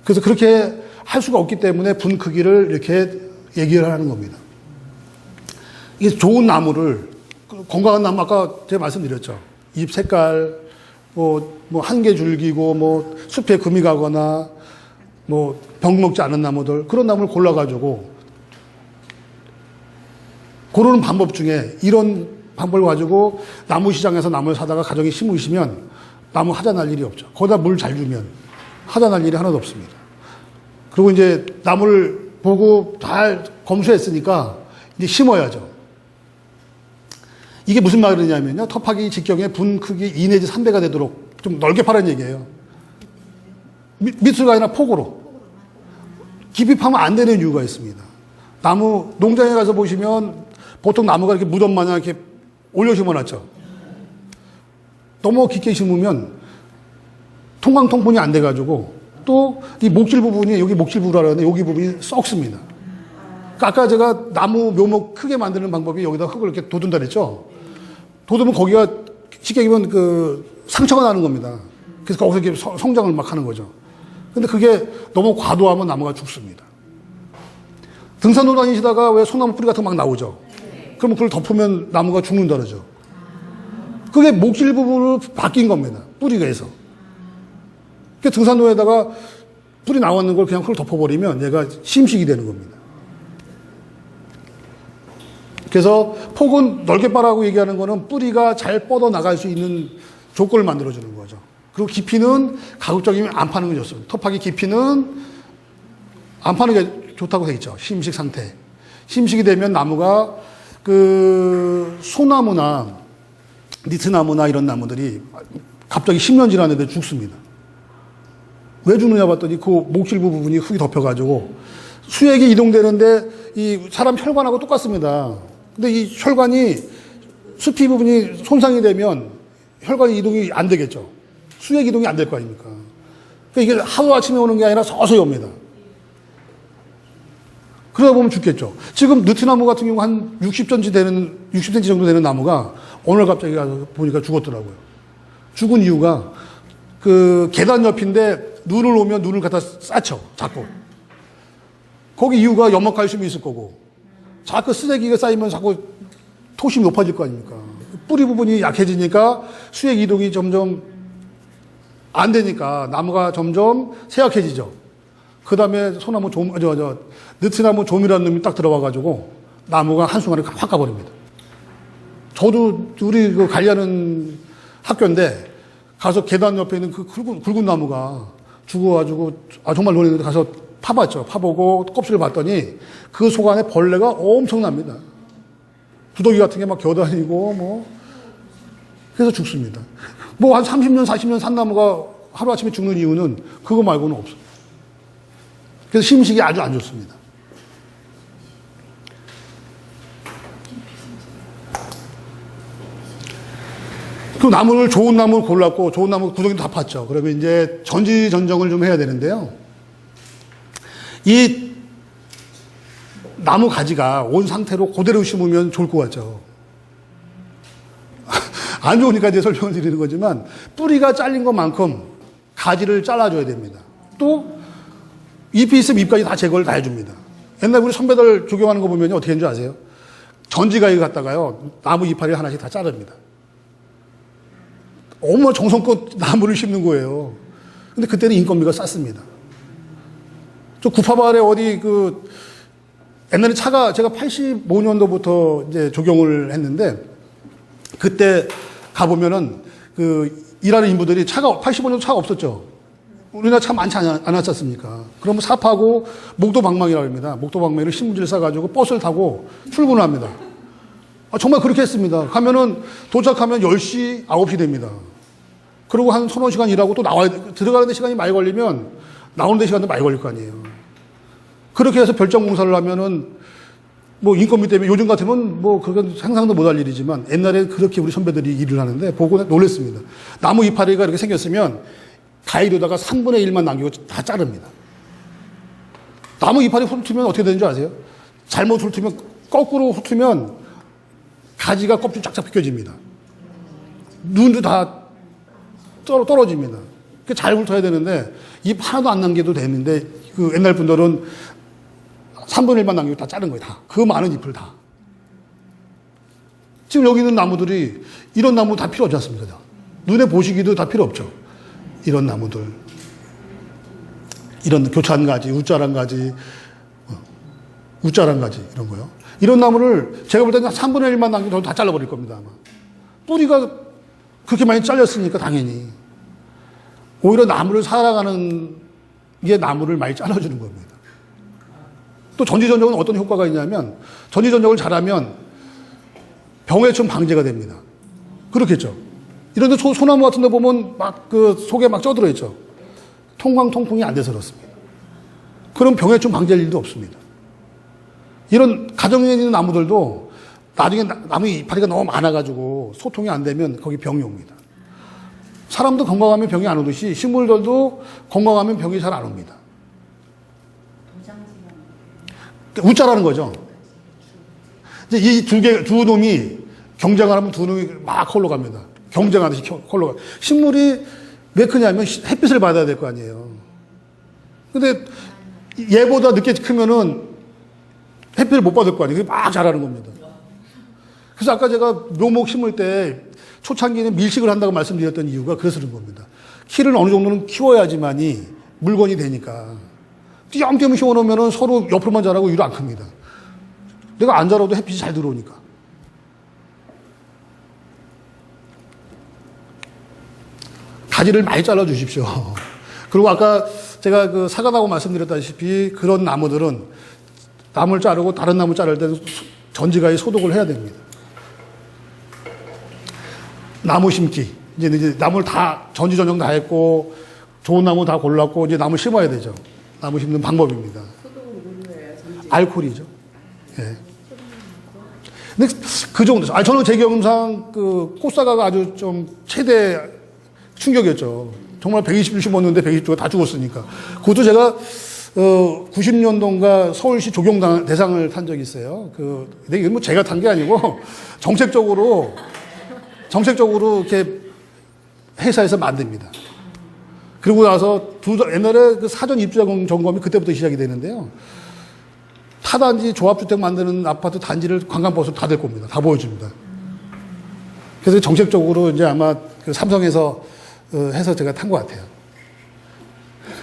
그래서 그렇게 할 수가 없기 때문에 분 크기를 이렇게 얘기를 하는 겁니다. 이게 좋은 나무를, 건강한 나무 아까 제가 말씀드렸죠. 잎 색깔, 뭐 한계 줄기고, 숲에 금이 가거나, 병 먹지 않은 나무들, 그런 나무를 골라가지고, 고르는 방법 중에 이런 방법을 가지고 나무 시장에서 나무를 사다가 가정에 심으시면 나무 하자 날 일이 없죠. 거기다 물 잘 주면 하자 날 일이 하나도 없습니다. 그리고 이제 나무를 보고 잘 검수했으니까 이제 심어야죠. 이게 무슨 말이냐면요. 텃파기 직경에 분 크기 2 내지 3배가 되도록 좀 넓게 파란 얘기예요. 밑으로 아니라 폭으로. 깊이 파면 안 되는 이유가 있습니다. 나무, 농장에 가서 보시면 보통 나무가 이렇게 무덤 마냥 이렇게 올려 심어놨죠. 너무 깊게 심으면 통광통분이 안 돼가지고 또 이 목질 부분이 여기 목질 부분이라고 하는데 여기 부분이 썩습니다. 그러니까 아까 제가 나무 묘목 크게 만드는 방법이 여기다 흙을 이렇게 돋운다 그랬죠. 돋으면 거기가 쉽게 얘기하면 상처가 나는 겁니다. 그래서 거기서 이렇게 성장을 막 하는 거죠. 근데 그게 너무 과도하면 나무가 죽습니다. 등산로 다니시다가 왜 소나무 뿌리 같은 거 막 나오죠. 그러면 그걸 덮으면 나무가 죽는다 그러죠. 그게 목질 부분으로 바뀐 겁니다. 뿌리가 해서. 그 등산로에다가 뿌리 나왔는 걸 그냥 그걸 덮어버리면 얘가 심식이 되는 겁니다. 그래서 폭은 넓게 빠라고 얘기하는 거는 뿌리가 잘 뻗어 나갈 수 있는 조건을 만들어주는 거죠. 그리고 깊이는 가급적이면 안 파는 게 좋습니다. 톱하기 깊이는 안 파는 게 좋다고 돼 있죠. 심식 상태. 심식이 되면 나무가 그 소나무나 니트나무나 이런 나무들이 갑자기 10년 지난 애들 죽습니다. 왜 죽느냐 봤더니 그 목실부 부분이 흙이 덮여가지고 수액이 이동되는데 이 사람 혈관하고 똑같습니다. 근데 이 혈관이 수피 부분이 손상이 되면 혈관이 이동이 안 되겠죠. 수액 이동이 안 될 거 아닙니까? 그러니까 이게 하루아침에 오는 게 아니라 서서히 옵니다. 그러다 보면 죽겠죠. 지금 느티나무 같은 경우 한 60cm 정도 되는 나무가 오늘 갑자기 가서 보니까 죽었더라고요. 죽은 이유가 그 계단 옆인데 눈을 오면 눈을 갖다 쌓죠. 자꾸. 거기 이유가 연막칼슘이 있을 거고 자꾸 쓰레기가 쌓이면 자꾸 토심이 높아질 거 아닙니까? 뿌리 부분이 약해지니까 수액 이동이 점점 안 되니까 나무가 점점 쇠약해지죠. 그 다음에 소나무 느티나무 좀이라는 놈이 딱 들어와가지고 나무가 한순간에 확 가버립니다. 저도 우리 그 관리하는 학교인데 가서 계단 옆에 있는 그 굵은 나무가 죽어가지고 정말 놀랐는데 가서 파봤죠. 파보고 껍질을 봤더니 그 속 안에 벌레가 엄청납니다. 두더기 같은 게 막 겨다니고 뭐 그래서 죽습니다. 뭐 한 30년 40년 산 나무가 하루아침에 죽는 이유는 그거 말고는 없어요. 그래서 심식이 아주 안 좋습니다. 그 나무를 좋은 나무를 골랐고 좋은 나무 구덩이도 다 팠죠. 그러면 이제 전지전정을 좀 해야 되는데요. 이 나무 가지가 온 상태로 그대로 심으면 좋을 것 같죠. 안 좋으니까 이제 설명을 드리는 거지만 뿌리가 잘린 것만큼 가지를 잘라줘야 됩니다. 또 잎이 있으면 잎까지 다 제거를 다 해줍니다. 옛날 우리 선배들 조경하는 거 보면 어떻게 하는 줄 아세요? 전지가위 갖다가요 나무 이파리를 하나씩 다 자릅니다. 어머 정성껏 나무를 심는 거예요. 근데 그때는 인건비가 쌌습니다. 저 구파발에 어디 옛날에 차가 제가 85년도부터 이제 조경을 했는데 그때 가보면은 일하는 인부들이 85년도 차가 없었죠. 우리나라 차 많지 않았었습니까? 그러면 삽하고 목도방망이라고 합니다. 목도방망이를 신문지를 싸가지고 버스를 타고 출근을 합니다. 정말 그렇게 했습니다. 가면은 도착하면 10시, 9시 됩니다. 그리고 한 서너 시간 일하고 또 들어가는데 시간이 많이 걸리면 나오는데 시간도 많이 걸릴 거 아니에요. 그렇게 해서 별장 공사를 하면은 뭐 인건비 때문에 요즘 같으면 뭐 그건 상상도 못할 일이지만 옛날에 그렇게 우리 선배들이 일을 하는데 보고 놀랐습니다. 나무 이파리가 이렇게 생겼으면 가위로다가 3분의 1만 남기고 다 자릅니다. 나무 이파리 훑으면 어떻게 되는 줄 아세요? 잘못 훑으면 거꾸로 훑으면 가지가 껍질 쫙쫙 벗겨집니다. 눈도 다 떨어집니다. 잘 훑어야 되는데 잎 하나도 안 남겨도 되는데 그 옛날 분들은 3분의 1만 남기고 다 자른 거예요. 다. 그 많은 잎을 다. 지금 여기 있는 나무들이 이런 나무 다 필요 없지 않습니까? 다. 눈에 보시기도 다 필요 없죠. 이런 나무들. 이런 교찬가지, 웃자란가지, 웃자란가지 이런 거요. 이런 나무를 제가 볼 때는 3분의 1만 남기고 다 잘라버릴 겁니다. 아마. 뿌리가 그렇게 많이 잘렸으니까 당연히. 오히려 나무를 살아가는 게 나무를 많이 잘라주는 겁니다. 또 전지전정은 어떤 효과가 있냐면 전지전정을 잘하면 병해충 방제가 됩니다. 그렇겠죠. 이런데 소나무 같은 데 보면 막 속에 막 쪄들어 있죠. 통풍이 안 돼서 그렇습니다. 그럼 병해충 방제할 일도 없습니다. 이런 가정에 있는 나무들도 나중에 나무 이파리가 너무 많아가지고 소통이 안 되면 거기 병이 옵니다. 사람도 건강하면 병이 안 오듯이 식물들도 건강하면 병이 잘 안 옵니다. 웃자라는 거죠. 이제 이 두 놈이 경쟁을 하면 두 놈이 막 홀러갑니다. 경쟁하듯이 홀러가. 식물이 왜 크냐면 햇빛을 받아야 될 거 아니에요. 근데 얘보다 늦게 크면은 햇빛을 못 받을 거 아니에요. 막 자라는 겁니다. 그래서 아까 제가 묘목 심을 때 초창기는 밀식을 한다고 말씀드렸던 이유가 그래서 그런 겁니다. 키를 어느 정도는 키워야지만이 물건이 되니까. 띄엄띄엄 씌워놓으면 서로 옆으로만 자라고 위로 안 큽니다. 내가 안 자라도 햇빛이 잘 들어오니까. 가지를 많이 잘라주십시오. 그리고 아까 제가 그 사과나무 말씀드렸다시피 그런 나무들은 나무를 자르고 다른 나무 자를 때는 전지가에 소독을 해야 됩니다. 나무 심기. 이제 나무를 다 전지전정 다 했고 좋은 나무 다 골랐고 이제 나무 심어야 되죠. 나무 심는 방법입니다. 알코올이죠. 예. 근데 그 정도. 저는 제 경험상 그 꽃사과가 아주 좀 최대 충격이었죠. 정말 120일 심었는데 120조가 다 죽었으니까. 그것도 제가 90년도인가 서울시 조경 대상을 탄 적이 있어요. 근데 이건 뭐 제가 탄 게 아니고 정책적으로 이렇게 회사에서 만듭니다. 그리고 나서 옛날에 그 사전 입주자 점검이 그때부터 시작이 되는데요. 타단지 조합주택 만드는 아파트 단지를 관광버스 다 될 겁니다. 다 보여줍니다. 그래서 정책적으로 이제 아마 그 삼성에서 해서 제가 탄 것 같아요.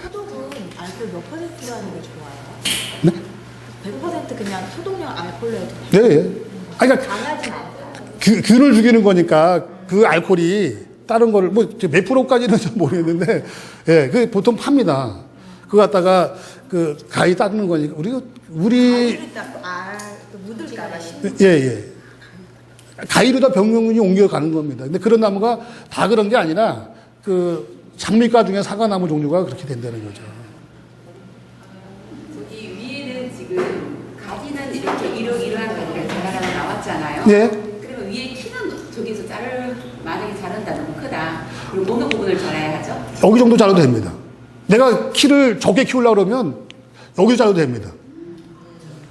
소독은 알코올 몇 퍼센트로 하는 게 좋아요? 네? 100% 그냥 소독용 알코올로 해도 네, 예. 아니, 그러니까 강하진 않아요. 균을 죽이는 거니까 그 알코올이 다른 거를 뭐 몇 프로까지는 좀 모르겠는데, 예, 그 보통 팝니다. 그거 갖다가 그 가위 닦는 거니까 우리 가위를 닦고 또 묻을까봐 예, 예. 가위로 다 병균이 옮겨가는 겁니다. 근데 그런 나무가 다 그런 게 아니라 그 장미과 중에 사과나무 종류가 그렇게 된다는 거죠. 저기 위에는 지금 가지는 이렇게 이러한 가지가 자라라고 나왔잖아요. 예. 그러면 위에 키는 저기서 만약에 자른다 너무 크다. 그럼 어느 부분을 자라야 하죠? 여기 정도 자라도 됩니다. 내가 키를 적게 키우려고 그러면 여기서 자라도 됩니다.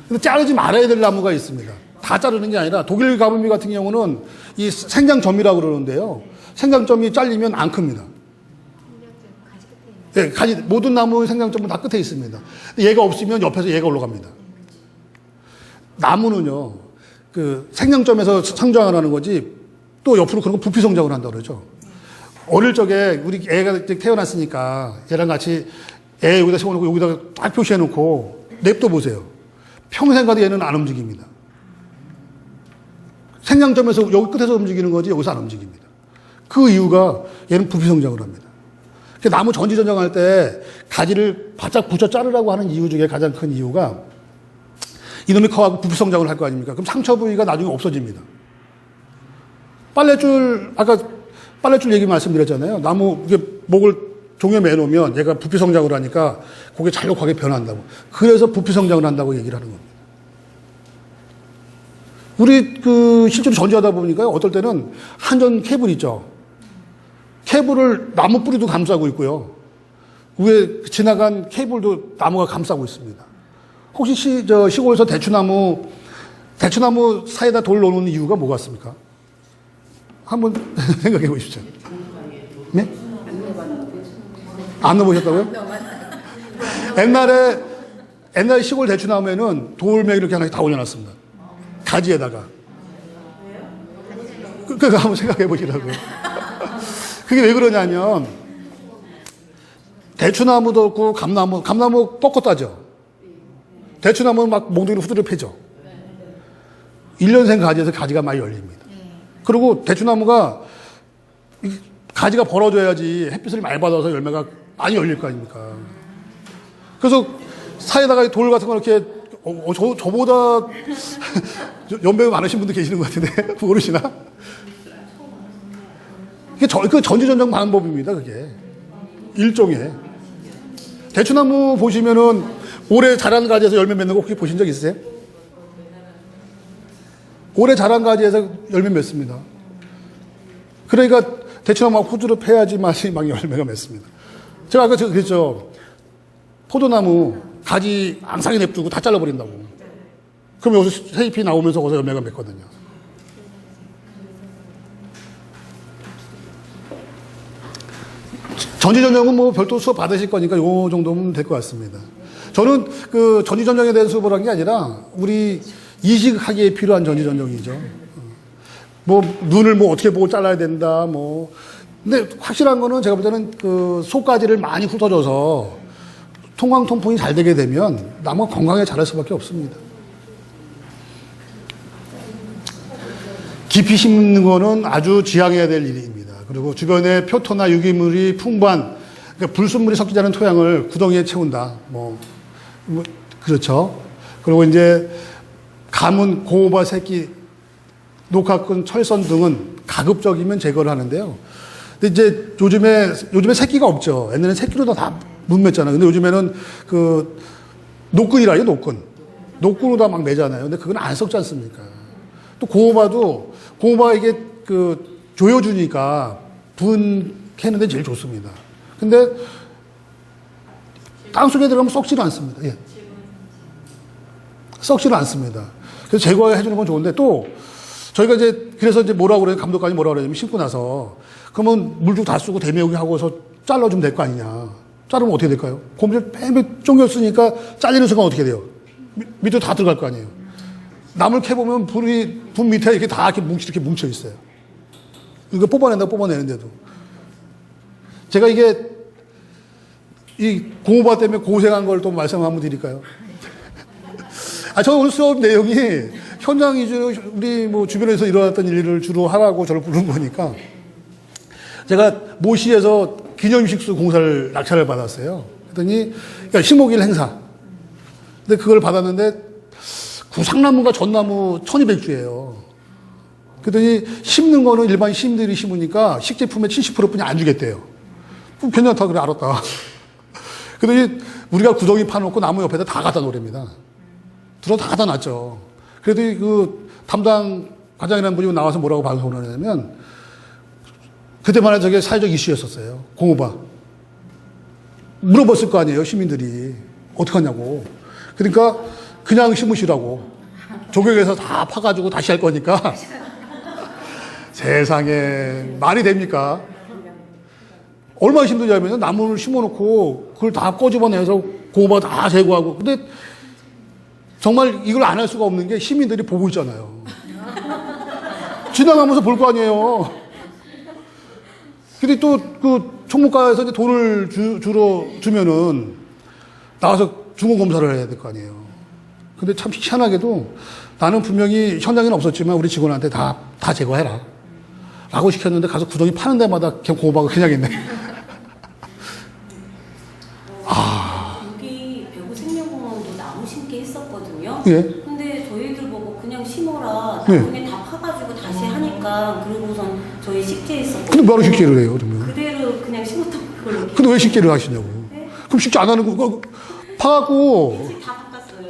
근데 자르지 말아야 될 나무가 있습니다. 다 자르는 게 아니라 독일 가물미 같은 경우는 이 생장점이라고 그러는데요. 생장점이 잘리면 안 큽니다. 예, 모든 나무의 생장점은 다 끝에 있습니다. 얘가 없으면 옆에서 얘가 올라갑니다. 나무는요, 그 생장점에서 성장을 하는 거지 또 옆으로 그런 거 부피 성장을 한다고 그러죠. 어릴 적에 우리 애가 태어났으니까 얘랑 같이 애 여기다 세워놓고 여기다가 딱 표시해놓고 냅둬 보세요. 평생 가도 얘는 안 움직입니다. 생장점에서 여기 끝에서 움직이는 거지 여기서 안 움직입니다. 그 이유가 얘는 부피 성장을 합니다. 나무 전지전정할 때 가지를 바짝 붙여 자르라고 하는 이유 중에 가장 큰 이유가 이놈이 커가고 부피 성장을 할 거 아닙니까? 그럼 상처 부위가 나중에 없어집니다. 아까 빨래줄 얘기 말씀드렸잖아요. 나무 이게 목을 종에 매놓으면 얘가 부피 성장을 하니까 그게 잘록하게 변한다고. 그래서 부피 성장을 한다고 얘기를 하는 겁니다. 우리 실제로 전지하다 보니까 어떨 때는 한전 케이블 있죠. 케이블을 나무 뿌리도 감싸고 있고요. 위에 지나간 케이블도 나무가 감싸고 있습니다. 혹시 시골에서 대추나무 사이에다 돌 놓는 이유가 뭐가 있습니까? 한번 생각해 보십시오. 네? 안 넣어보셨다고요? 옛날에 시골 대추나무에는 돌멩이 이렇게 하나 다 올려놨습니다. 가지에다가. 그거 한번 생각해 보시라고요. 그게 왜 그러냐면, 대추나무도 없고, 감나무 뻗고 따죠. 대추나무는 막 몽둥이로 후드를 패죠. 1년생 가지에서 가지가 많이 열립니다. 그리고 대추나무가 가지가 벌어져야지 햇빛을 많이 받아서 열매가 많이 열릴 거 아닙니까. 그래서 사이에다가 돌 같은 거 이렇게, 저보다 연배가 많으신 분도 계시는 것 같은데, 모르시나? 이게 그 전지전정 방법입니다, 그게. 일종의. 대추나무 보시면은 올해 자란 가지에서 열매 맺는 거 혹시 보신 적 있으세요? 올해 자란 가지에서 열매 맺습니다. 그러니까 대추나무가 후드를 패야지만이 막 열매가 맺습니다. 제가 아까 그랬죠. 포도나무 가지 앙상에 냅두고 다 잘라버린다고. 그럼 여기서 새잎이 나오면서 거기서 열매가 맺거든요. 전지전정은 뭐 별도 수업 받으실 거니까 요 정도면 될 것 같습니다. 저는 그 전지전정에 대한 수업을 한 게 아니라 우리 이식하기에 필요한 전지전정이죠. 뭐 눈을 뭐 어떻게 보고 잘라야 된다 뭐. 근데 확실한 거는 제가 볼 때는 그 속가지를 많이 훑어줘서 통통풍이 잘 되게 되면 나무가 건강하게 자랄 수밖에 없습니다. 깊이 심는 거는 아주 지양해야 될 일입니다. 그리고 주변에 표토나 유기물이 풍부한, 그러니까 불순물이 섞이지 않은 토양을 구덩이에 채운다. 뭐 그렇죠. 그리고 이제 가문, 고호바 새끼, 녹화끈, 철선 등은 가급적이면 제거를 하는데요. 근데 이제 요즘에 새끼가 없죠. 옛날에는 새끼로 다 문맸잖아요. 근데 요즘에는 그 녹근이라요, 녹근. 녹근으로 다 막 매잖아요. 근데 그건 안 썩지 않습니까? 또 고호바가 이게 그 조여주니까 분캐는데 제일 좋습니다. 근데 땅속에 들어가면 썩지는 않습니다. 예. 썩지는 않습니다. 그래서 제거해주는 건 좋은데 또 저희가 그래서 뭐라고 그래요? 감독관이 뭐라고 그러냐면 심고 나서 그러면 물도 다 쓰고 대매우기 하고서 잘라주면 될 거 아니냐. 자르면 어떻게 될까요? 고무줄 뺑뺑 쪼개었으니까 잘리는 순간 어떻게 돼요? 밑으로 다 들어갈 거 아니에요. 나물 캐보면 분 밑에 이렇게 다 이렇게 뭉쳐 있어요. 이거 뽑아내는데도. 제가 이게 이 고호바 때문에 고생한 걸 또 말씀 한번 드릴까요? 저 오늘 수업 내용이 현장 위주로 우리 뭐 주변에서 일어났던 일을 주로 하라고 저를 부른 거니까 제가 모시에서 기념식수 공사를 낙찰을 받았어요. 그랬더니 그러니까 식목일 행사. 근데 그걸 받았는데 구상나무가 전나무 1200주예요. 그랬더니 심는 거는 일반 시민들이 심으니까 식제품의 70%뿐이 안 주겠대요. 괜찮다 그래 알았다. 그랬더니 우리가 구덩이 파놓고 나무 옆에다 다 갖다 놓으랍니다. 들어 다 갖다 놨죠. 그래도 그 담당 과장이라는 분이 나와서 뭐라고 방송을 하냐면 그때만 해도 저게 사회적 이슈였었어요. 공호바. 물어봤을 거 아니에요, 시민들이. 어떡하냐고. 그러니까 그냥 심으시라고. 조경에서 다 파가지고 다시 할 거니까. 세상에, 말이 됩니까? 얼마나 힘드냐면 나무를 심어놓고 그걸 다 꼬집어내서 공호바 다 제거하고. 근데 정말 이걸 안 할 수가 없는 게 시민들이 보고 있잖아요. 지나가면서 볼 거 아니에요. 근데 또 그 총무과에서 이제 돈을 주면은 나와서 중공검사를 해야 될 거 아니에요. 근데 참 희한하게도 나는 분명히 현장에는 없었지만 우리 직원한테 다 제거해라. 라고 시켰는데 가서 구덩이 파는 데마다 그냥 고호박을 그냥 있네. 여기 배구 생명공원도 나무 심기 했었거든요. 예. 근데 저희들 보고 그냥 심어라. 예. 나중에 다 파가지고 다시 하니까 그러고선 저희 식재했었거든요. 근데 뭐하러 식재를 해요, 그러면? 그대로 그냥 심었던 걸로. 근데 왜 식재를 하시냐고. 네? 그럼 식재 안 하는 거, 파갖고 다 바꿨어요.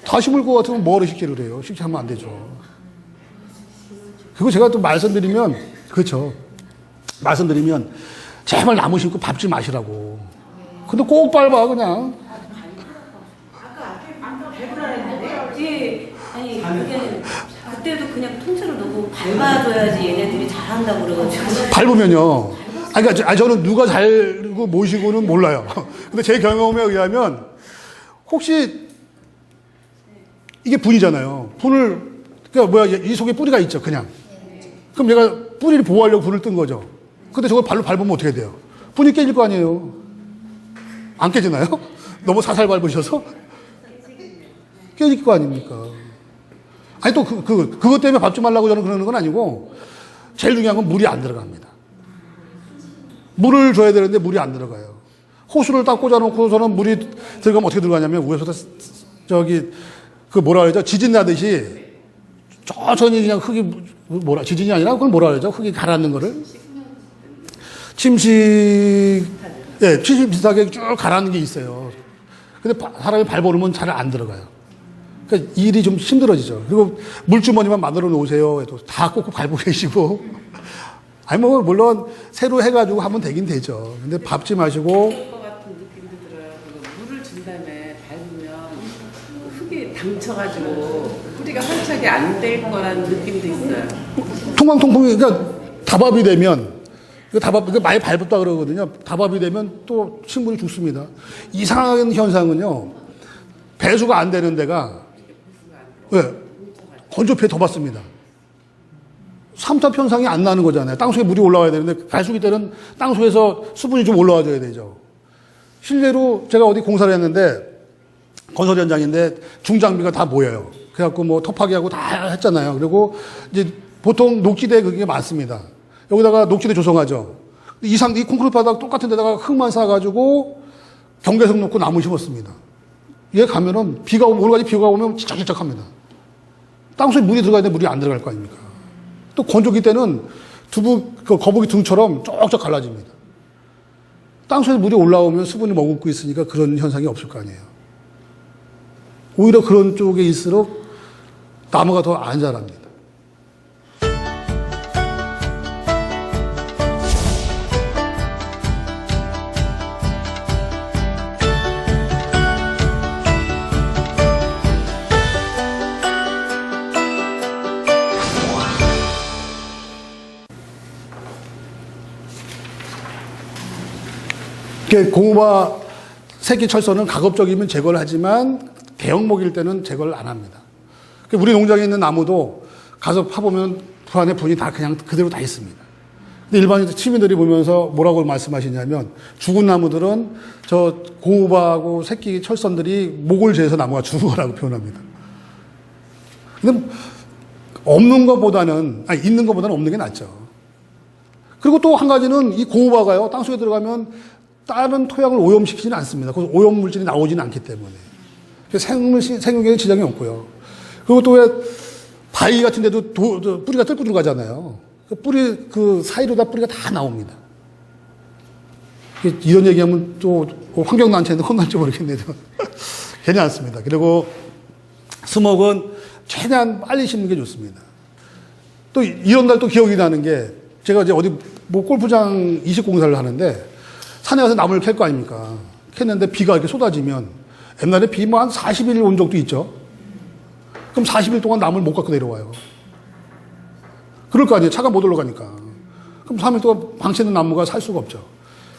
다 심을 것 같으면 뭐하러 식재를 해요? 식재하면 안 되죠. 그리고 제가 또 말씀드리면, 그렇죠. 말씀드리면, 제발 나무 심고 밟지 마시라고. 근데 꼭 밟아, 그냥. 예. 아니 그게 그때도 그냥 통째로 놓고 밟아줘야지 얘네들이 잘한다고 그래가지고. 밟으면요. 그러니까 저는 누가 잘고 모시고는 몰라요. 근데 제 경험에 의하면 혹시 이게 분이잖아요. 그러니까 이 속에 뿌리가 있죠, 그냥. 그럼 얘가 뿌리를 보호하려고 분을 뜬 거죠. 근데 저걸 발로 밟으면 어떻게 돼요? 분이 깨질 거 아니에요. 안 깨지나요? 너무 살살 밟으셔서? 깨질 거 아닙니까? 아니, 또 그것 때문에 밟지 말라고 저는 그러는 건 아니고, 제일 중요한 건 물이 안 들어갑니다. 물을 줘야 되는데 물이 안 들어가요. 호수를 딱 꽂아놓고서는 물이 들어가면 어떻게 들어가냐면, 위에서 뭐라 그러죠? 지진 나듯이, 천천히 그냥 지진이 아니라 그걸 뭐라 그러죠? 흙이 가라앉는 거를. 침식 비슷하게 쭉 가라앉는 게 있어요. 근데 사람이 밟아오르면 잘 안 들어가요. 그러니까 일이 좀 힘들어지죠. 그리고 물주머니만 만들어 놓으세요. 해도 다 꼭꼭 밟고 계시고. 아니, 물론 새로 해가지고 하면 되긴 되죠. 근데 밟지 마시고. 것 같은 느낌도 들어요. 물을 준 다음에 밟으면 흙이 당쳐가지고 뿌리가 활착이 안 될 거라는 느낌도 있어요. 통통풍이, 그러니까 다밥이 되면, 많이 밟았다 그러거든요. 다밥이 되면 또 식물이 죽습니다. 이상한 현상은요, 배수가 안 되는 데가, 건조피에 더 받습니다. 삼투압 현상이 안 나는 거잖아요. 땅속에 물이 올라와야 되는데 갈수기 때는 땅속에서 수분이 좀 올라와줘야 되죠. 실제로 제가 어디 공사를 했는데 건설 현장인데 중장비가 다 모여요. 그래갖고 뭐 토파기하고 다 했잖아요. 그리고 이제 보통 녹지대 그게 많습니다. 여기다가 녹지대 조성하죠. 이 콘크리트 바닥 똑같은 데다가 흙만 쌓아가지고 경계석 놓고 나무 심었습니다. 얘 가면은 비가 오면, 오늘까지 비가 오면 찌적찌적합니다. 땅속에 물이 들어가야 되는데 물이 안 들어갈 거 아닙니까? 또 건조기 때는 그 거북이 등처럼 쪽쪽 갈라집니다. 땅속에 물이 올라오면 수분이 머금고 있으니까 그런 현상이 없을 거 아니에요. 오히려 그런 쪽에 있을수록 나무가 더 안 자랍니다. 고무바 새끼 철선은 가급적이면 제거를 하지만 대형목일 때는 제거를 안 합니다. 우리 농장에 있는 나무도 가서 파보면 그 안에 분이 다 그냥 그대로 다 있습니다. 근데 일반 시민들이 보면서 뭐라고 말씀하시냐면 죽은 나무들은 저 고무바하고 새끼 철선들이 목을 재서 나무가 죽은 거라고 표현합니다. 근데 없는 것보다는, 아니, 있는 것보다는 없는 게 낫죠. 그리고 또 한 가지는 이 고무바가요, 땅속에 들어가면 다른 토양을 오염시키지는 않습니다. 그래서 오염물질이 나오지는 않기 때문에. 생육에 지장이 없고요. 그리고 또 왜 바위 같은 데도 뿌리가 뚫고 들어가잖아요. 그 뿌리, 그 사이로 다 뿌리가 다 나옵니다. 이런 얘기하면 또 환경단체는 혼날지 모르겠네요. 괜히 않습니다. 그리고 수목은 최대한 빨리 심는 게 좋습니다. 또 이런 날 또 기억이 나는 게 제가 이제 어디 뭐 골프장 이식공사를 하는데 산에 가서 나무를 캘 거 아닙니까? 캤는데 비가 이렇게 쏟아지면 옛날에 비 뭐 한 40일 온 적도 있죠. 그럼 40일 동안 나무를 못 갖고 내려와요. 그럴 거 아니에요. 차가 못 올라가니까. 그럼 3일 동안 방치는 나무가 살 수가 없죠.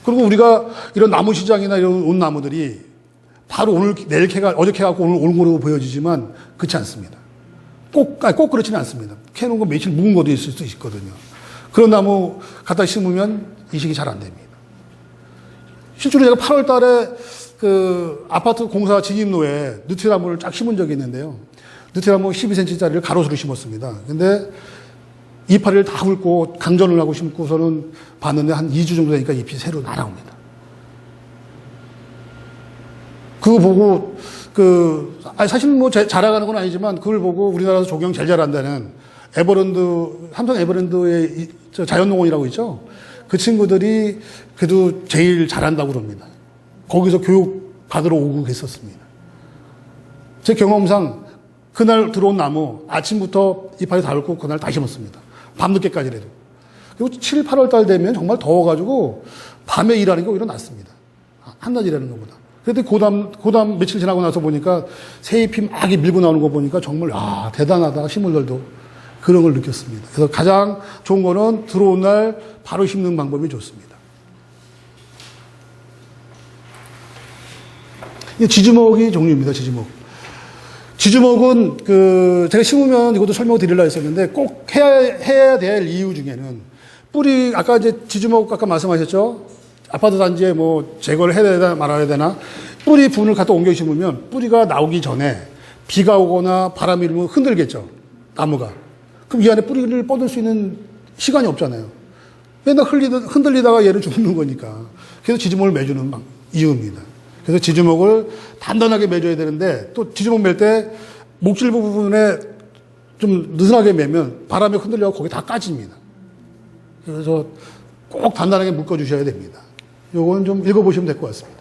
그리고 우리가 이런 나무 시장이나 이런 온 나무들이 바로 오늘 내일 캐가 어제 캐갖고 오늘 온 거로 보여지지만 그렇지 않습니다. 꼭 그렇지는 않습니다. 캐놓은 거 며칠 묵은 것도 있을 수 있거든요. 그런 나무 갖다 심으면 이식이 잘 안 됩니다. 실제로 제가 8월 달에 그 아파트 공사 진입로에 느티나무를 쫙 심은 적이 있는데요. 느티나무 12cm짜리를 가로수로 심었습니다. 근데 이파리를 다 훑고 강전을 하고 심고서는 봤는데 한 2주 정도 되니까 잎이 새로 날아옵니다. 그거 보고 사실 뭐 자랑하는 건 아니지만 그걸 보고 우리나라에서 조경 제일 잘한다는 삼성 에버랜드의 자연농원이라고 있죠. 그 친구들이 그래도 제일 잘한다고 그럽니다. 거기서 교육 받으러 오고 계셨습니다. 제 경험상 그날 들어온 나무 아침부터 이파리 다 훑고 그날 다 심었습니다. 밤늦게까지라도. 그리고 7, 8월 달 되면 정말 더워가지고 밤에 일하는 게 오히려 낫습니다. 한낮 일하는 것보다. 그런데 고담 며칠 지나고 나서 보니까 새잎이 막 밀고 나오는 거 보니까 정말 대단하다 식물들도 그런 걸 느꼈습니다. 그래서 가장 좋은 거는 들어온 날 바로 심는 방법이 좋습니다. 지주목이 종류입니다. 지주목은 제가 심으면 이것도 설명을 드리려고 했었는데 꼭 해야 될 이유 중에는 뿌리, 아까 이제 지주목 아까 말씀하셨죠? 아파트 단지에 뭐 제거를 해야 되나 말아야 되나? 뿌리 분을 갖다 옮겨 심으면 뿌리가 나오기 전에 비가 오거나 바람이 일면 흔들겠죠. 나무가. 그럼 이 안에 뿌리를 뻗을 수 있는 시간이 없잖아요. 맨날 흔들리다가 얘를 죽는 거니까. 그래서 지주목을 매주는 이유입니다. 그래서 지주목을 단단하게 매줘야 되는데 또 지주목 맬 때 목질부 부분에 좀 느슨하게 매면 바람에 흔들려서 거기 다 까집니다. 그래서 꼭 단단하게 묶어주셔야 됩니다. 요건 좀 읽어보시면 될 것 같습니다.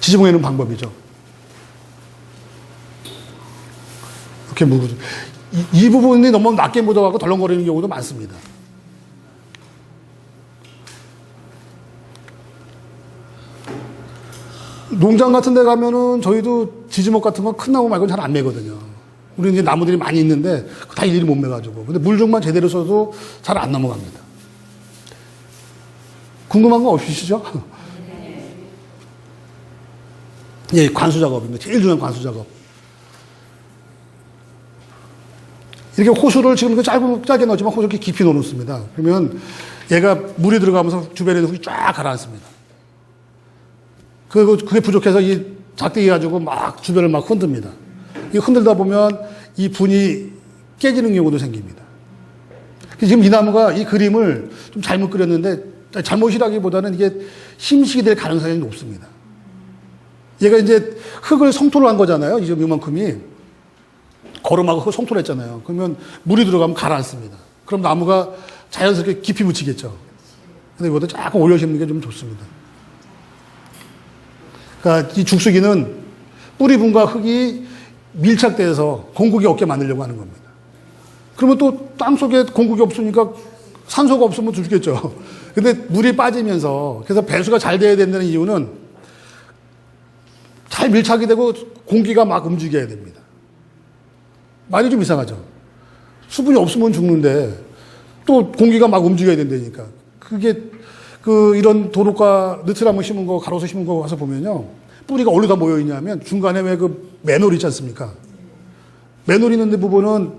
지주목 매는 방법이죠. 이렇게 묶어줘. 이 부분이 너무 낮게 묻어가고 덜렁거리는 경우도 많습니다. 농장 같은 데 가면은 저희도 지주목 같은 건 큰 나무 말고는 잘 안 매거든요. 우리 이제 나무들이 많이 있는데 다 일일이 못 매가지고. 근데 물중만 제대로 써도 잘 안 넘어갑니다. 궁금한 거 없으시죠? 예, 관수 작업입니다. 제일 중요한 관수 작업. 이렇게 호수를 지금 짧게 넣었지만 호수를 이렇게 깊이 넣어놓습니다. 그러면 얘가 물이 들어가면서 주변에 있는 흙이 쫙 가라앉습니다. 그게 부족해서 이 작대기 가지고 막 주변을 막 흔듭니다. 이 흔들다 보면 이 분이 깨지는 경우도 생깁니다. 지금 이 나무가 이 그림을 좀 잘못 그렸는데, 잘못이라기보다는 이게 힘식이 될 가능성이 높습니다. 얘가 이제 흙을 성토를 한 거잖아요. 이제 이만큼이. 거름하고 흙을 성토를 했잖아요. 그러면 물이 들어가면 가라앉습니다. 그럼 나무가 자연스럽게 깊이 묻히겠죠. 근데 이것도 조금 올려 심는 게 좀 좋습니다. 그러니까 이 죽수기는 뿌리분과 흙이 밀착돼서 공국이 없게 만들려고 하는 겁니다. 그러면 또 땅속에 공국이 없으니까 산소가 없으면 죽겠죠. 근데 물이 빠지면서, 그래서 배수가 잘 돼야 된다는 이유는 잘 밀착이 되고 공기가 막 움직여야 됩니다. 말이 좀 이상하죠. 수분이 없으면 죽는데 또 공기가 막 움직여야 된다니까. 그게 이런 도로가 느티나무 심은 거, 가로수 심은 거 와서 보면요. 뿌리가 어디로 다 모여 있냐면 중간에 왜 그 맨홀 있지 않습니까? 맨홀 있는 부분은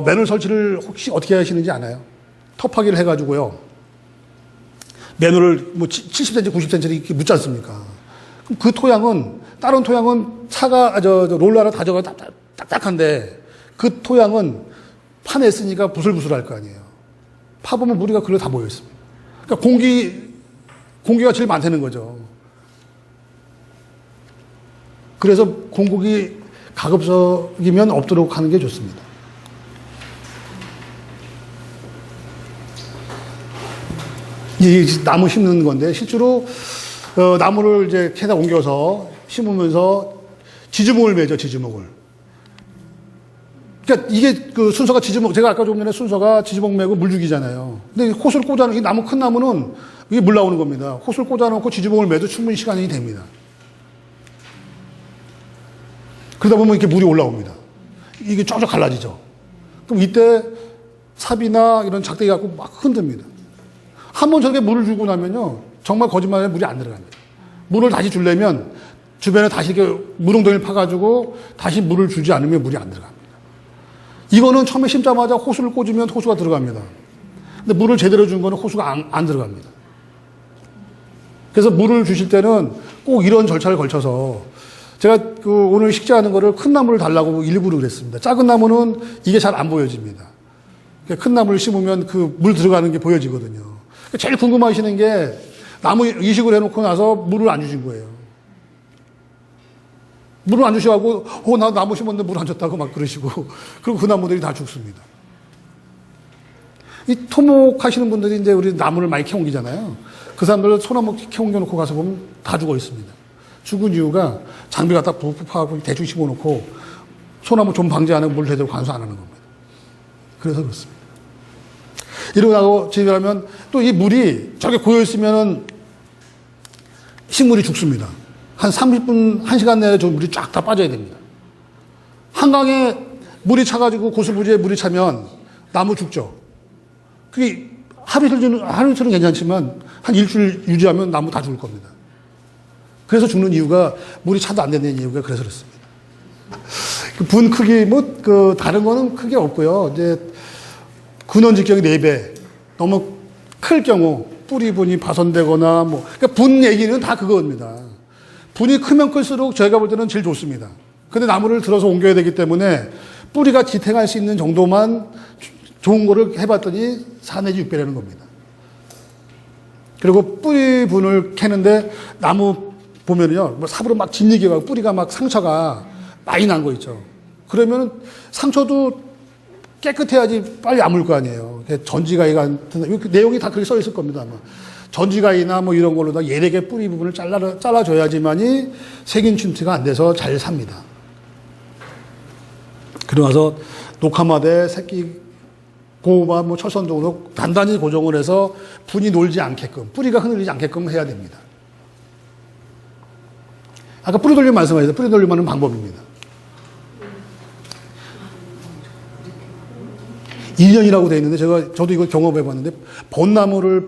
맨홀 설치를 혹시 어떻게 하시는지 아나요? 톱하기를 해가지고요. 맨홀을 뭐 70cm, 90cm 이렇게 묻지 않습니까? 그럼 그 토양은, 다른 토양은 롤러로 다져가 딱딱한데 그 토양은 판에 쓰니까 부슬부슬할 거 아니에요. 파보면 무리가 그걸로 다 모여 있습니다. 그러니까 공기가 제일 많다는 거죠. 그래서 공국이 가급적이면 없도록 하는 게 좋습니다. 이 나무 심는 건데, 실제로, 나무를 이제 캐다 옮겨서 심으면서 지주목을 매죠, 지주목을. 그러니까 이게 순서가 제가 아까 좀 전에 순서가 지주목 매고 물 주기잖아요. 근데 호수를 꽂아놓은, 이 나무, 큰 나무는 이게 물 나오는 겁니다. 호수를 꽂아놓고 지주목을 매도 충분히 시간이 됩니다. 그러다 보면 이렇게 물이 올라옵니다. 이게 쫙쫙 갈라지죠. 그럼 이때 삽이나 이런 작대기 갖고 막 흔듭니다. 한번 저렇게 물을 주고 나면요, 정말 거짓말에 물이 안 들어갑니다. 물을 다시 주려면 주변에 다시 이렇게 물웅덩이를 파가지고 다시 물을 주지 않으면 물이 안 들어갑니다. 이거는 처음에 심자마자 호수를 꽂으면 호수가 들어갑니다. 근데 물을 제대로 준 거는 호수가 안 들어갑니다. 그래서 물을 주실 때는 꼭 이런 절차를 걸쳐서, 제가 오늘 식재하는 거를 큰 나무를 달라고 일부러 그랬습니다. 작은 나무는 이게 잘 안 보여집니다. 큰 나무를 심으면 그 물 들어가는 게 보여지거든요. 제일 궁금하시는 게 나무 이식을 해놓고 나서 물을 안 주신 거예요. 물을 안 주셔가지고, 나 나무 심었는데 물 안 줬다고 막 그러시고, 그리고 그 나무들이 다 죽습니다. 이 토목하시는 분들이 이제 우리 나무를 많이 캐옮기잖아요. 그 사람들 소나무 캐옮겨놓고 가서 보면 다 죽어 있습니다. 죽은 이유가 장비 갖다 푹푹 파고 대충 심어놓고 소나무 좀 방지 안 하고 물 제대로 관수 안 하는 겁니다. 그래서 그렇습니다. 이러고 나고 집에 가면 또 이 물이 저렇게 고여있으면은 식물이 죽습니다. 한 30분, 1시간 내에 저 물이 쫙 다 빠져야 됩니다. 한강에 물이 차가지고 고수부지에 물이 차면 나무 죽죠. 그게 하루 이틀은 괜찮지만 한 일주일 유지하면 나무 다 죽을 겁니다. 그래서 죽는 이유가 물이 차도 안 되는 이유가 그래서 그렇습니다. 분 크기, 다른 거는 크게 없고요. 이제 근원 직경이 4배. 너무 클 경우, 뿌리 분이 파손되거나 그러니까 분 얘기는 다 그겁니다. 분이 크면 클수록 저희가 볼 때는 제일 좋습니다. 근데 나무를 들어서 옮겨야 되기 때문에 뿌리가 지탱할 수 있는 정도만 좋은 거를 해봤더니 4 내지 6배라는 겁니다. 그리고 뿌리 분을 캐는데 나무 보면요, 삽으로 막 짓이겨가지고 뿌리가 막 상처가 많이 난 거 있죠. 그러면 상처도 깨끗해야지 빨리 아물 거 아니에요. 전지가위 같은, 내용이 다 그렇게 써 있을 겁니다, 아마. 전지가위나 이런 걸로 다 예래게 뿌리 부분을 잘라줘야지만이 세균 침투가 안 돼서 잘 삽니다. 그러고 나서 녹화마대, 새끼, 고마, 철선 등으로 단단히 고정을 해서 분이 놀지 않게끔, 뿌리가 흔들리지 않게끔 해야 됩니다. 아까 뿌리 돌림 말씀하셨어요. 뿌리 돌림하는 방법입니다. 2년이라고 되어 있는데 저도 이거 경험해 봤는데 벚나무를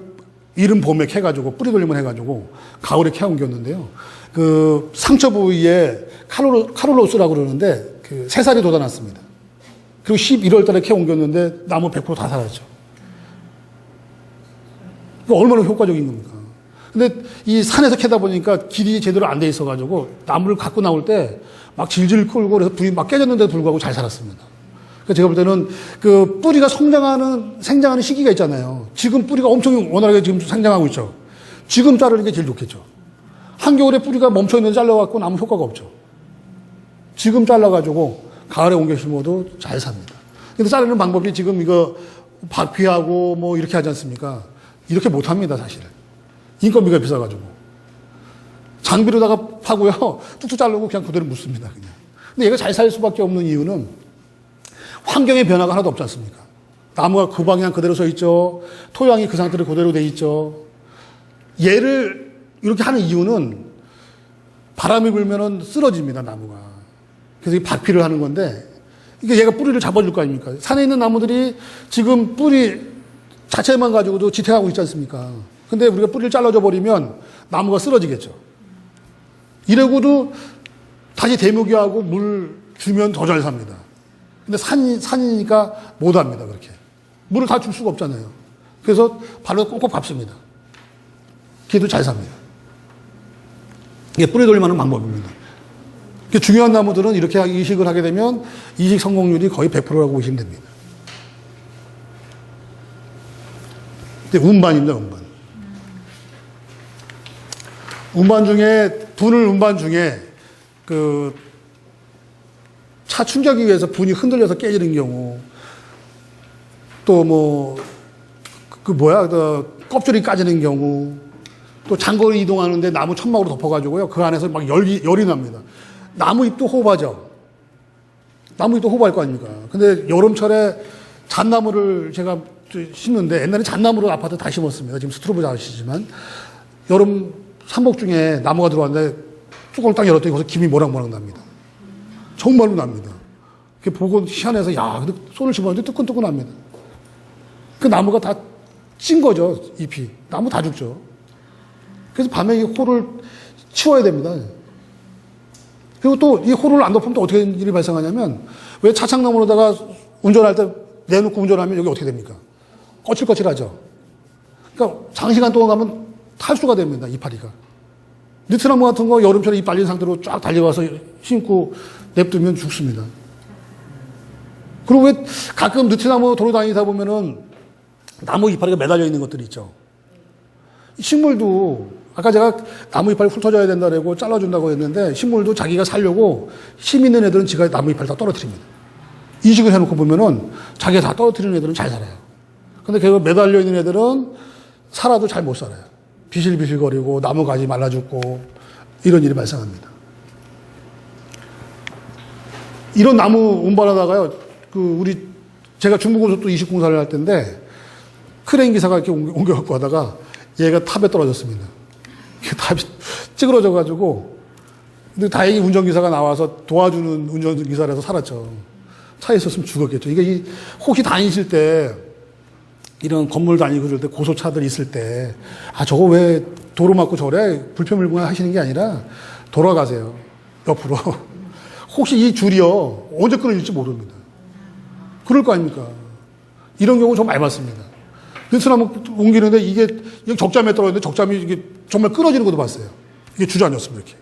이른 봄에 캐가지고 뿌리 돌림을 해가지고 가을에 캐 옮겼는데요. 그 상처 부위에 카롤로스라고 그러는데 그 새살이 돋아났습니다. 그리고 11월 달에 캐 옮겼는데 나무 100%다 살았죠. 얼마나 효과적인 겁니까? 근데 이 산에서 캐다 보니까 길이 제대로 안 돼 있어가지고 나무를 갖고 나올 때 막 질질 끌고 그래서 불이 막 깨졌는데도 불구하고 잘 살았습니다. 그러니까 제가 볼 때는 그 뿌리가 생장하는 시기가 있잖아요. 지금 뿌리가 엄청 원활하게 지금 생장하고 있죠. 지금 자르는 게 제일 좋겠죠. 한겨울에 뿌리가 멈춰있는데 잘라갖고 아무 효과가 없죠. 지금 잘라가지고 가을에 옮겨 심어도 잘 삽니다. 근데 자르는 방법이 지금 이거 박피하고 뭐 이렇게 하지 않습니까? 이렇게 못 합니다, 사실. 인건비가 비싸가지고. 장비로다가 파고요. 뚝뚝 자르고 그냥 그대로 묻습니다, 그냥. 근데 얘가 잘 살 수밖에 없는 이유는 환경의 변화가 하나도 없지 않습니까? 나무가 그 방향 그대로 서 있죠. 토양이 그 상태로 그대로 돼 있죠. 얘를 이렇게 하는 이유는 바람이 불면은 쓰러집니다, 나무가. 그래서 이 박피를 하는 건데, 이게 얘가 뿌리를 잡아줄 거 아닙니까? 산에 있는 나무들이 지금 뿌리 자체만 가지고도 지탱하고 있지 않습니까? 근데 우리가 뿌리를 잘라줘 버리면 나무가 쓰러지겠죠. 이러고도 다시 대목이하고 물 주면 더 잘 삽니다. 근데 산이니까 못 합니다, 그렇게. 물을 다 줄 수가 없잖아요. 그래서 발로 꼭꼭 밟습니다. 걔도 잘 삽니다. 이게 뿌리 돌림하는 방법입니다. 중요한 나무들은 이렇게 이식을 하게 되면 이식 성공률이 거의 100%라고 보시면 됩니다. 근데 운반입니다, 운반. 운반 중에, 분을 운반 중에 그 차 충격에 의해서 분이 흔들려서 깨지는 경우, 또 뭐, 껍질이 까지는 경우, 또 장거리 이동하는데 나무 천막으로 덮어가지고요. 그 안에서 막 열이 납니다. 나무 잎도 호흡하죠. 나무 잎도 호흡할 거 아닙니까? 근데 여름철에 잣나무를 제가 심는데, 옛날에 잣나무로 아파트 다 심었습니다. 지금 스트로브 아시지만. 여름 삼복 중에 나무가 들어왔는데 뚜껑을 딱 열었더니 거기서 김이 모락모락 납니다. 정말로 납니다. 그게 보고 희한해서, 야, 근데 손을 집어넣는데 뜨끈뜨끈합니다. 그 나무가 다 찐 거죠, 잎이. 나무 다 죽죠. 그래서 밤에 이 홀을 치워야 됩니다. 그리고 또 이 홀을 안 덮으면 또 어떻게 일이 발생하냐면, 왜 차창나무로다가 운전할 때 내놓고 운전하면 여기 어떻게 됩니까? 거칠거칠하죠. 그러니까 장시간 동안 가면 탈수가 됩니다, 이파리가. 느티나무 같은 거 여름철에 잎 발린 상태로 쫙 달려와서 심고 냅두면 죽습니다. 그리고 왜 가끔 느티나무 돌아다니다 보면은 나무 이파리가 매달려 있는 것들이 있죠. 식물도 아까 제가 나무 이파리 훑어줘야 된다고 잘라준다고 했는데, 식물도 자기가 살려고 힘 있는 애들은 지가 나무 이파리 다 떨어뜨립니다. 이식을 해놓고 보면은 자기가 다 떨어뜨리는 애들은 잘 살아요. 근데 걔가 매달려 있는 애들은 살아도 잘 못 살아요. 비실비실거리고 나무 가지 말라 죽고 이런 일이 발생합니다. 이런 나무 운반하다가요, 제가 중부고속도 이식공사를 할 때인데, 크레인 기사가 이렇게 옮겨갖고 하다가 얘가 탑에 떨어졌습니다. 탑이 찌그러져가지고, 근데 다행히 운전기사가 나와서 도와주는 운전기사라서 살았죠. 차에 있었으면 죽었겠죠. 이게 혹시 다니실 때, 이런 건물 다니고 그럴 때 고소차들 있을 때, 저거 왜 도로 막고 저래? 불편물구나 하시는 게 아니라 돌아가세요. 옆으로. 혹시 이 줄이요, 언제 끊어질지 모릅니다. 그럴 거 아닙니까? 이런 경우 좀 많이 봤습니다. 느티나무 옮기는데 이게 적잠에 떨어졌는데 적잠이 이게 정말 끊어지는 것도 봤어요. 이게 주저앉았습니다, 이렇게.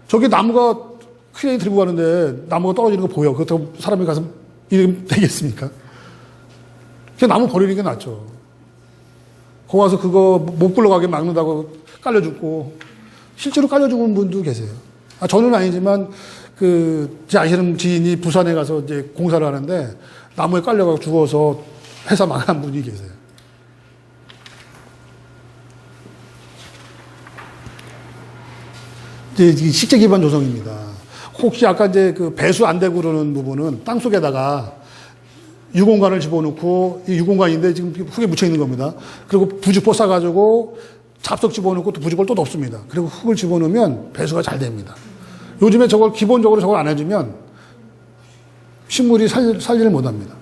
저게 나무가 크레인 들고 가는데 나무가 떨어지는 거 보여. 그렇다고 사람이 가서 이러면 되겠습니까? 그냥 나무 버리는 게 낫죠. 거기 와서 그거 못 굴러가게 막는다고 깔려 죽고, 실제로 깔려 죽은 분도 계세요. 저는 아니지만, 제 아시는 지인이 부산에 가서 이제 공사를 하는데, 나무에 깔려가고 죽어서 회사 망한 분이 계세요. 이제 식재 기반 조성입니다. 혹시 아까 이제 배수 안 되고 그러는 부분은 땅 속에다가 유공관을 집어넣고, 이 유공관인데 지금 흙에 묻혀 있는 겁니다. 그리고 부직포 싸가지고 잡석 집어넣고 또 부직포를 또 덮습니다. 그리고 흙을 집어넣으면 배수가 잘 됩니다. 요즘에 기본적으로 저걸 안 해주면 식물이 살지를 못합니다.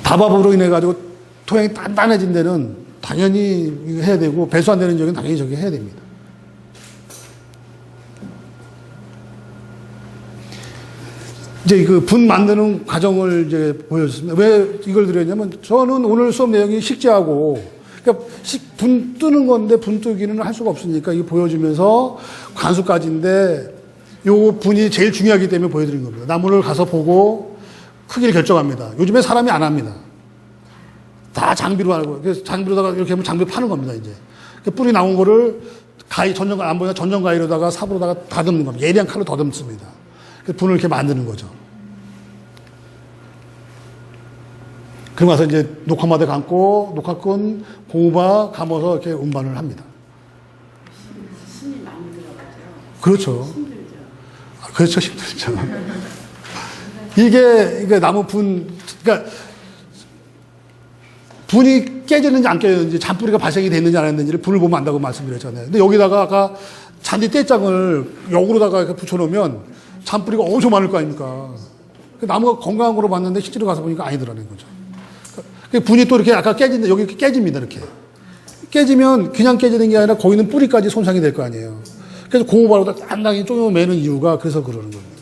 다밥으로 인해가지고 토양이 단단해진 데는 당연히 해야 되고, 배수 안 되는 지역은 당연히 저기 해야 됩니다. 이제 그 분 만드는 과정을 이제 보여줬습니다. 왜 이걸 드렸냐면 저는 오늘 수업 내용이 식재하고 그러니까 분 뜨는 건데 분 뜨기는 할 수가 없으니까 이거 보여주면서 관수까지인데 요 분이 제일 중요하기 때문에 보여드린 겁니다. 나무를 가서 보고 크기를 결정합니다. 요즘에 사람이 안 합니다. 다 장비로 하고 그래서 장비로다가 이렇게 하면 장비 파는 겁니다. 이제 뿌리 나온 거를 안 보이나 전정 가위로다가 삽으로다가 다듬는 겁니다. 예리한 칼로 더듬습니다. 그래서 분을 이렇게 만드는 거죠. 그러고 나서 이제 녹화마대 감고 녹화끈 고무바 감아서 이렇게 운반을 합니다. 힘이 많이 들어가죠. 그렇죠. 힘들죠. 그렇죠. 힘들죠. 이게 나무 그러니까 분이 깨졌는지 안 깨졌는지 잔뿌리가 발생이 됐는지 안 했는지를 분을 보면 안다고 말씀드렸잖아요. 근데 여기다가 아까 잔디 떼장을 역으로다가 이렇게 붙여놓으면 잔뿌리가 엄청 많을 거 아닙니까? 나무가 건강한 거로 봤는데 실제로 가서 보니까 아니더라는 거죠. 분이 또 이렇게 아까 깨진다, 여기 이렇게 깨집니다, 이렇게. 깨지면 그냥 깨지는 게 아니라 거기 있는 뿌리까지 손상이 될 거 아니에요. 그래서 고무바로 단단히 쪼매는 이유가 그래서 그러는 겁니다.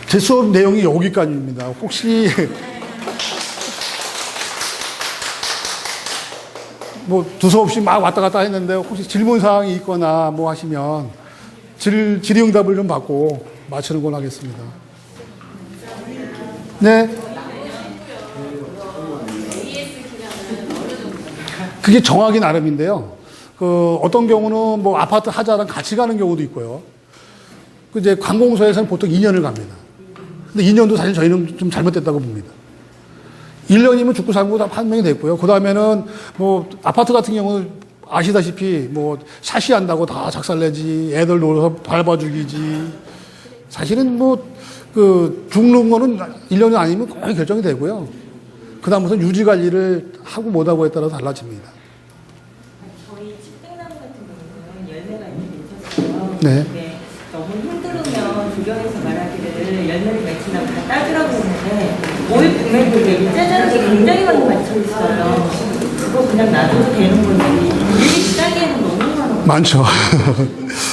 제 수업 내용이 여기까지입니다. 혹시 뭐 두서없이 막 왔다 갔다 했는데 혹시 질문 사항이 있거나 뭐 하시면 질의응답을 좀 받고 마치는 걸로 하겠습니다. 네. 그게 정하기 나름인데요. 어떤 경우는 뭐 아파트 하자랑 같이 가는 경우도 있고요. 이제 관공서에서는 보통 2년을 갑니다. 근데 2년도 사실 저희는 좀 잘못됐다고 봅니다. 1년이면 죽고 살고 다 판명이 됐고요. 그 다음에는 뭐 아파트 같은 경우는 아시다시피 뭐 샤시한다고 다 작살내지, 애들 놀아서 밟아 죽이지. 사실은 뭐 죽는 거는 1년이 아니면 거의 결정이 되고요. 그 다음부터 유지 관리를 하고 못하고에 따라 달라집니다. 저희 집백나무 같은 경우는 열매가 있는 괜찮아요. 네. 너무 힘들으면 주변에서 말하기를 열매를 맺히나 다 따주라고 했는데 올 봄에도 짜자는 게 굉장히 많이 맞춰 있어요. 그거 그냥 놔둬도 되는 건데 일일이 따기에는 너무 많아요. 많죠.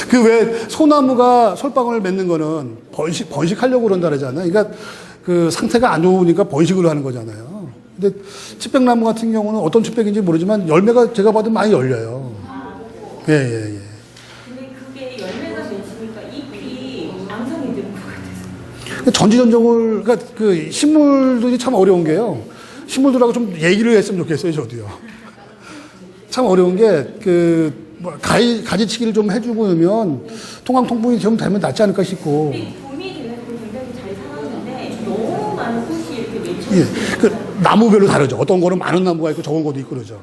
그 왜 소나무가 솔방울을 맺는 거는 번식하려고 그런다 그러잖아요. 그러니까 그 상태가 안 좋으니까 번식을 하는 거잖아요. 근데 칡백나무 같은 경우는 어떤 칡백인지 모르지만 열매가 제가 봐도 많이 열려요. 예, 예, 예. 근데 그게 열매가 맺히니까 잎이 앙상이 되는 것 같아요. 전지전종을, 그러니까 그 식물들이 참 어려운 게요. 식물들하고 좀 얘기를 했으면 좋겠어요, 저도요. 참 어려운 게, 가지치기를 좀 해주고 하면 통광통풍이 좀 되면 낫지 않을까 싶고. 근데 봄이 되면 굉장히 잘 살았는데 너무 많은 꽃이 이렇게 맺혀 예. 나무별로 다르죠. 어떤 거는 많은 나무가 있고 적은 것도 있고 그러죠.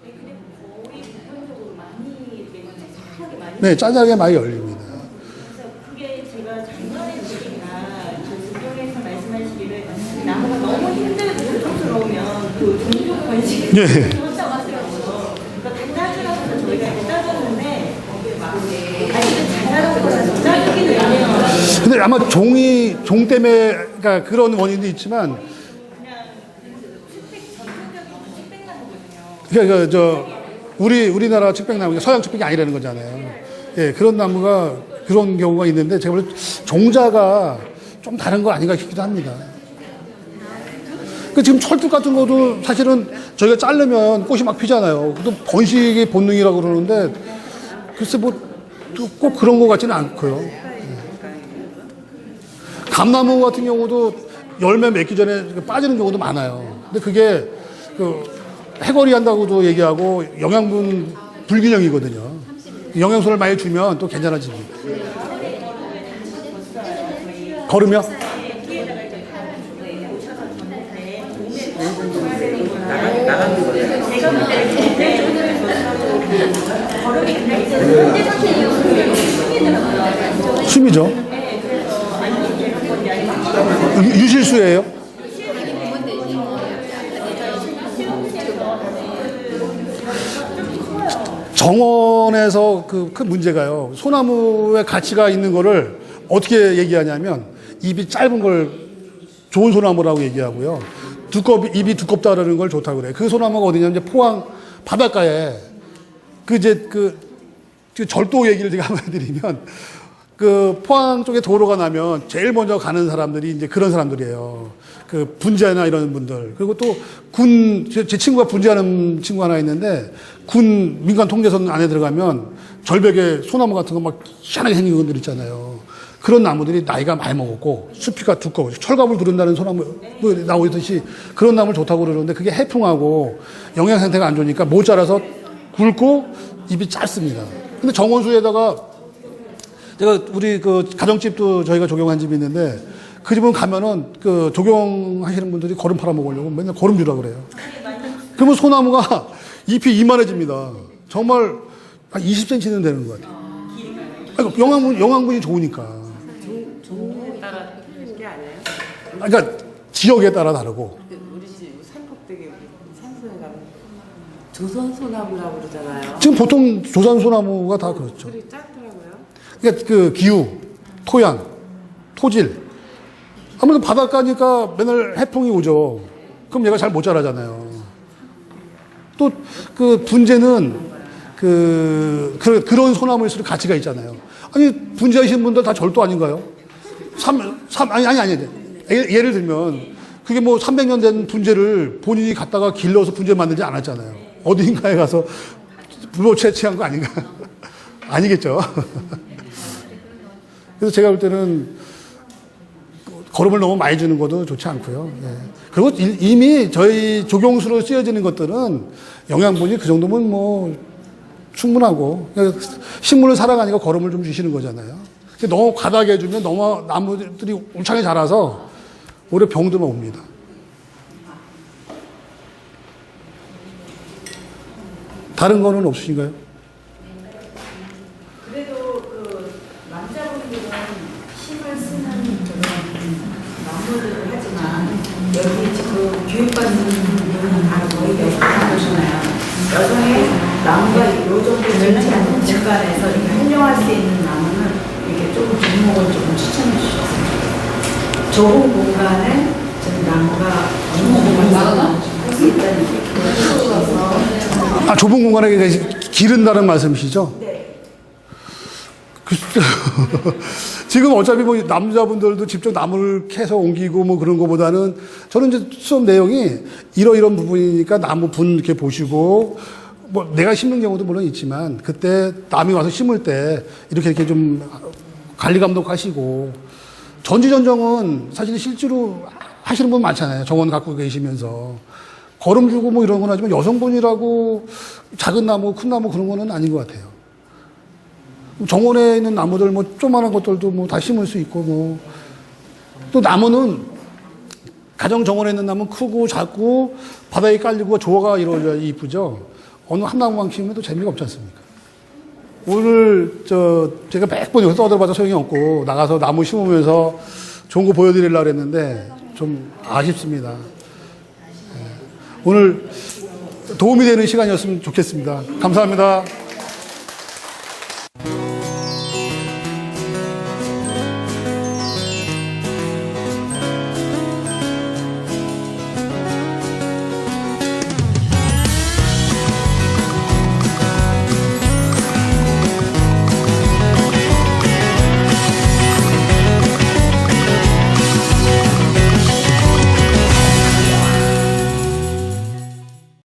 근데 거의 보편적으로 많이 이렇게 짜잘하게 많이 네, 짜잘하게 많이 열립니다. 그래서 그게 제가 작년에 보니까 저 주변에서 말씀하시기를 나무가 너무 힘들고 고통스러우면 그 종종 번식을 예. 쫓아가더라고요. 그러니까 다 따주라고 해서 저희가 이렇게 따줬는데 아직은 잘 자라고 있어서 따주기는 애매해요. 근데 아마 종 때문에, 그러니까 그런 원인도 있지만, 그러니까 우리나라 칡백나무, 서양 칡백이 아니라는 거잖아요. 예, 그런 나무가 그런 경우가 있는데 제가 볼 때 종자가 좀 다른 거 아닌가 싶기도 합니다. 그 지금 철쭉 같은 것도 사실은 저희가 자르면 꽃이 막 피잖아요. 또 번식의 본능이라고 그러는데 글쎄 뭐 꼭 그런 것 같지는 않고요. 감나무 같은 경우도 열매 맺기 전에 빠지는 경우도 많아요. 근데 그게 해거리 한다고도 얘기하고 영양분 불균형이거든요. 영양소를 많이 주면 또 괜찮아집니다. 걸으며? 나가는 거예요. 제가 볼 때는 걸음이 굉장히 현재 상태예요. 숨이 들어가요. 숨이죠. 유실수예요? 정원에서 그 큰 문제가요. 소나무의 가치가 있는 거를 어떻게 얘기하냐면 잎이 짧은 걸 좋은 소나무라고 얘기하고요. 잎이 두껍다라는 걸 좋다고 그래요. 그 소나무가 어디냐면 이제 포항 바닷가에 그 절도 얘기를 제가 한번 해드리면 그 포항 쪽에 도로가 나면 제일 먼저 가는 사람들이 이제 그런 사람들이에요. 그 분재나 이런 분들. 그리고 또 제 친구가 분재하는 친구 하나 있는데 군 민간 통제선 안에 들어가면 절벽에 소나무 같은 거 막 희한하게 생긴 것들 있잖아요. 그런 나무들이 나이가 많이 먹었고 숲이가 두꺼워 철갑을 두른다는 소나무 뭐 나오듯이 그런 나무를 좋다고 그러는데 그게 해풍하고 영양 상태가 안 좋으니까 못 자라서 굵고 잎이 짧습니다. 근데 정원수에다가 제가 우리 그 가정집도 저희가 조경한 집이 있는데 그 집은 가면은 그 조경하시는 분들이 거름 팔아 먹으려고 맨날 거름 주라 그래요. 그러면 소나무가 잎이 이만해집니다. 정말 한 20cm는 되는 것 같아요. 아니, 영양분이 좋으니까. 종류에 따라 게 아니에요? 그러니까 지역에 따라 다르고. 우리 집 산폭되게 산소에 가면 조선소나무라고 그러잖아요. 지금 보통 조선소나무가 다 그렇죠. 그리 작더라고요. 그러니까 그 기후, 토양, 토질. 아무래도 바닷가니까 맨날 해풍이 오죠. 그럼 얘가 잘 못 자라잖아요. 또 그 분재는 그런 소나무일수록 가치가 있잖아요. 아니 분재하시는 분들 다 절도 아닌가요? 아니. 예를 들면 그게 뭐 300년 된 분재를 본인이 갖다가 길러서 분재 만들지 않았잖아요. 어딘가에 가서 불법 채취한 거 아닌가? 아니겠죠. 그래서 제가 볼 때는 거름을 너무 많이 주는 것도 좋지 않고요. 예. 그리고 이미 저희 조경수로 쓰여지는 것들은 영양분이 그 정도면 뭐 충분하고 식물을 사랑하니까 거름을 좀 주시는 거잖아요. 너무 과다하게 해주면 너무 나무들이 울창하게 자라서 오히려 병들만 옵니다. 다른 거는 없으신가요? 그래도 그 남자분들은 힘을 쓰는 그런 나무들을 하지만 여기 지금 교육받는 분들은 다 거의 여성이잖아요. 여성의 나무가 요 정도 되지 않는 공간에서 이렇게 활용할 수 있는 나무는 이렇게 조금 종목을 조금 추천해 주셨습니다. 좁은 공간에 지금 나무가 어느 정도 할수 있다는 얘기를 해주셔서 좁은 공간에 기른다는 말씀이시죠? 네. 지금 어차피 뭐 남자분들도 직접 나무를 캐서 옮기고 뭐 그런 것보다는 저는 이제 수업 내용이 이런 부분이니까 나무 분 이렇게 보시고 뭐 내가 심는 경우도 물론 있지만 그때 남이 와서 심을 때 이렇게 좀 관리 감독하시고 전지전정은 사실 실제로 하시는 분 많잖아요. 정원 갖고 계시면서. 거름 주고 뭐 이런 건 하지만 여성분이라고 작은 나무, 큰 나무 그런 거는 아닌 것 같아요. 정원에 있는 나무들 뭐 조그만한 것들도 뭐 다 심을 수 있고 뭐 또 나무는 가정 정원에 있는 나무는 크고 작고 바닥에 깔리고 조화가 이루어져야 이쁘죠. 어느 한 나무만 키우면 또 재미가 없지 않습니까? 오늘 제가 100번 여기서 떠들어봐도 소용이 없고 나가서 나무 심으면서 좋은 거 보여드리려고 했는데 좀 아쉽습니다. 오늘 도움이 되는 시간이었으면 좋겠습니다. 감사합니다.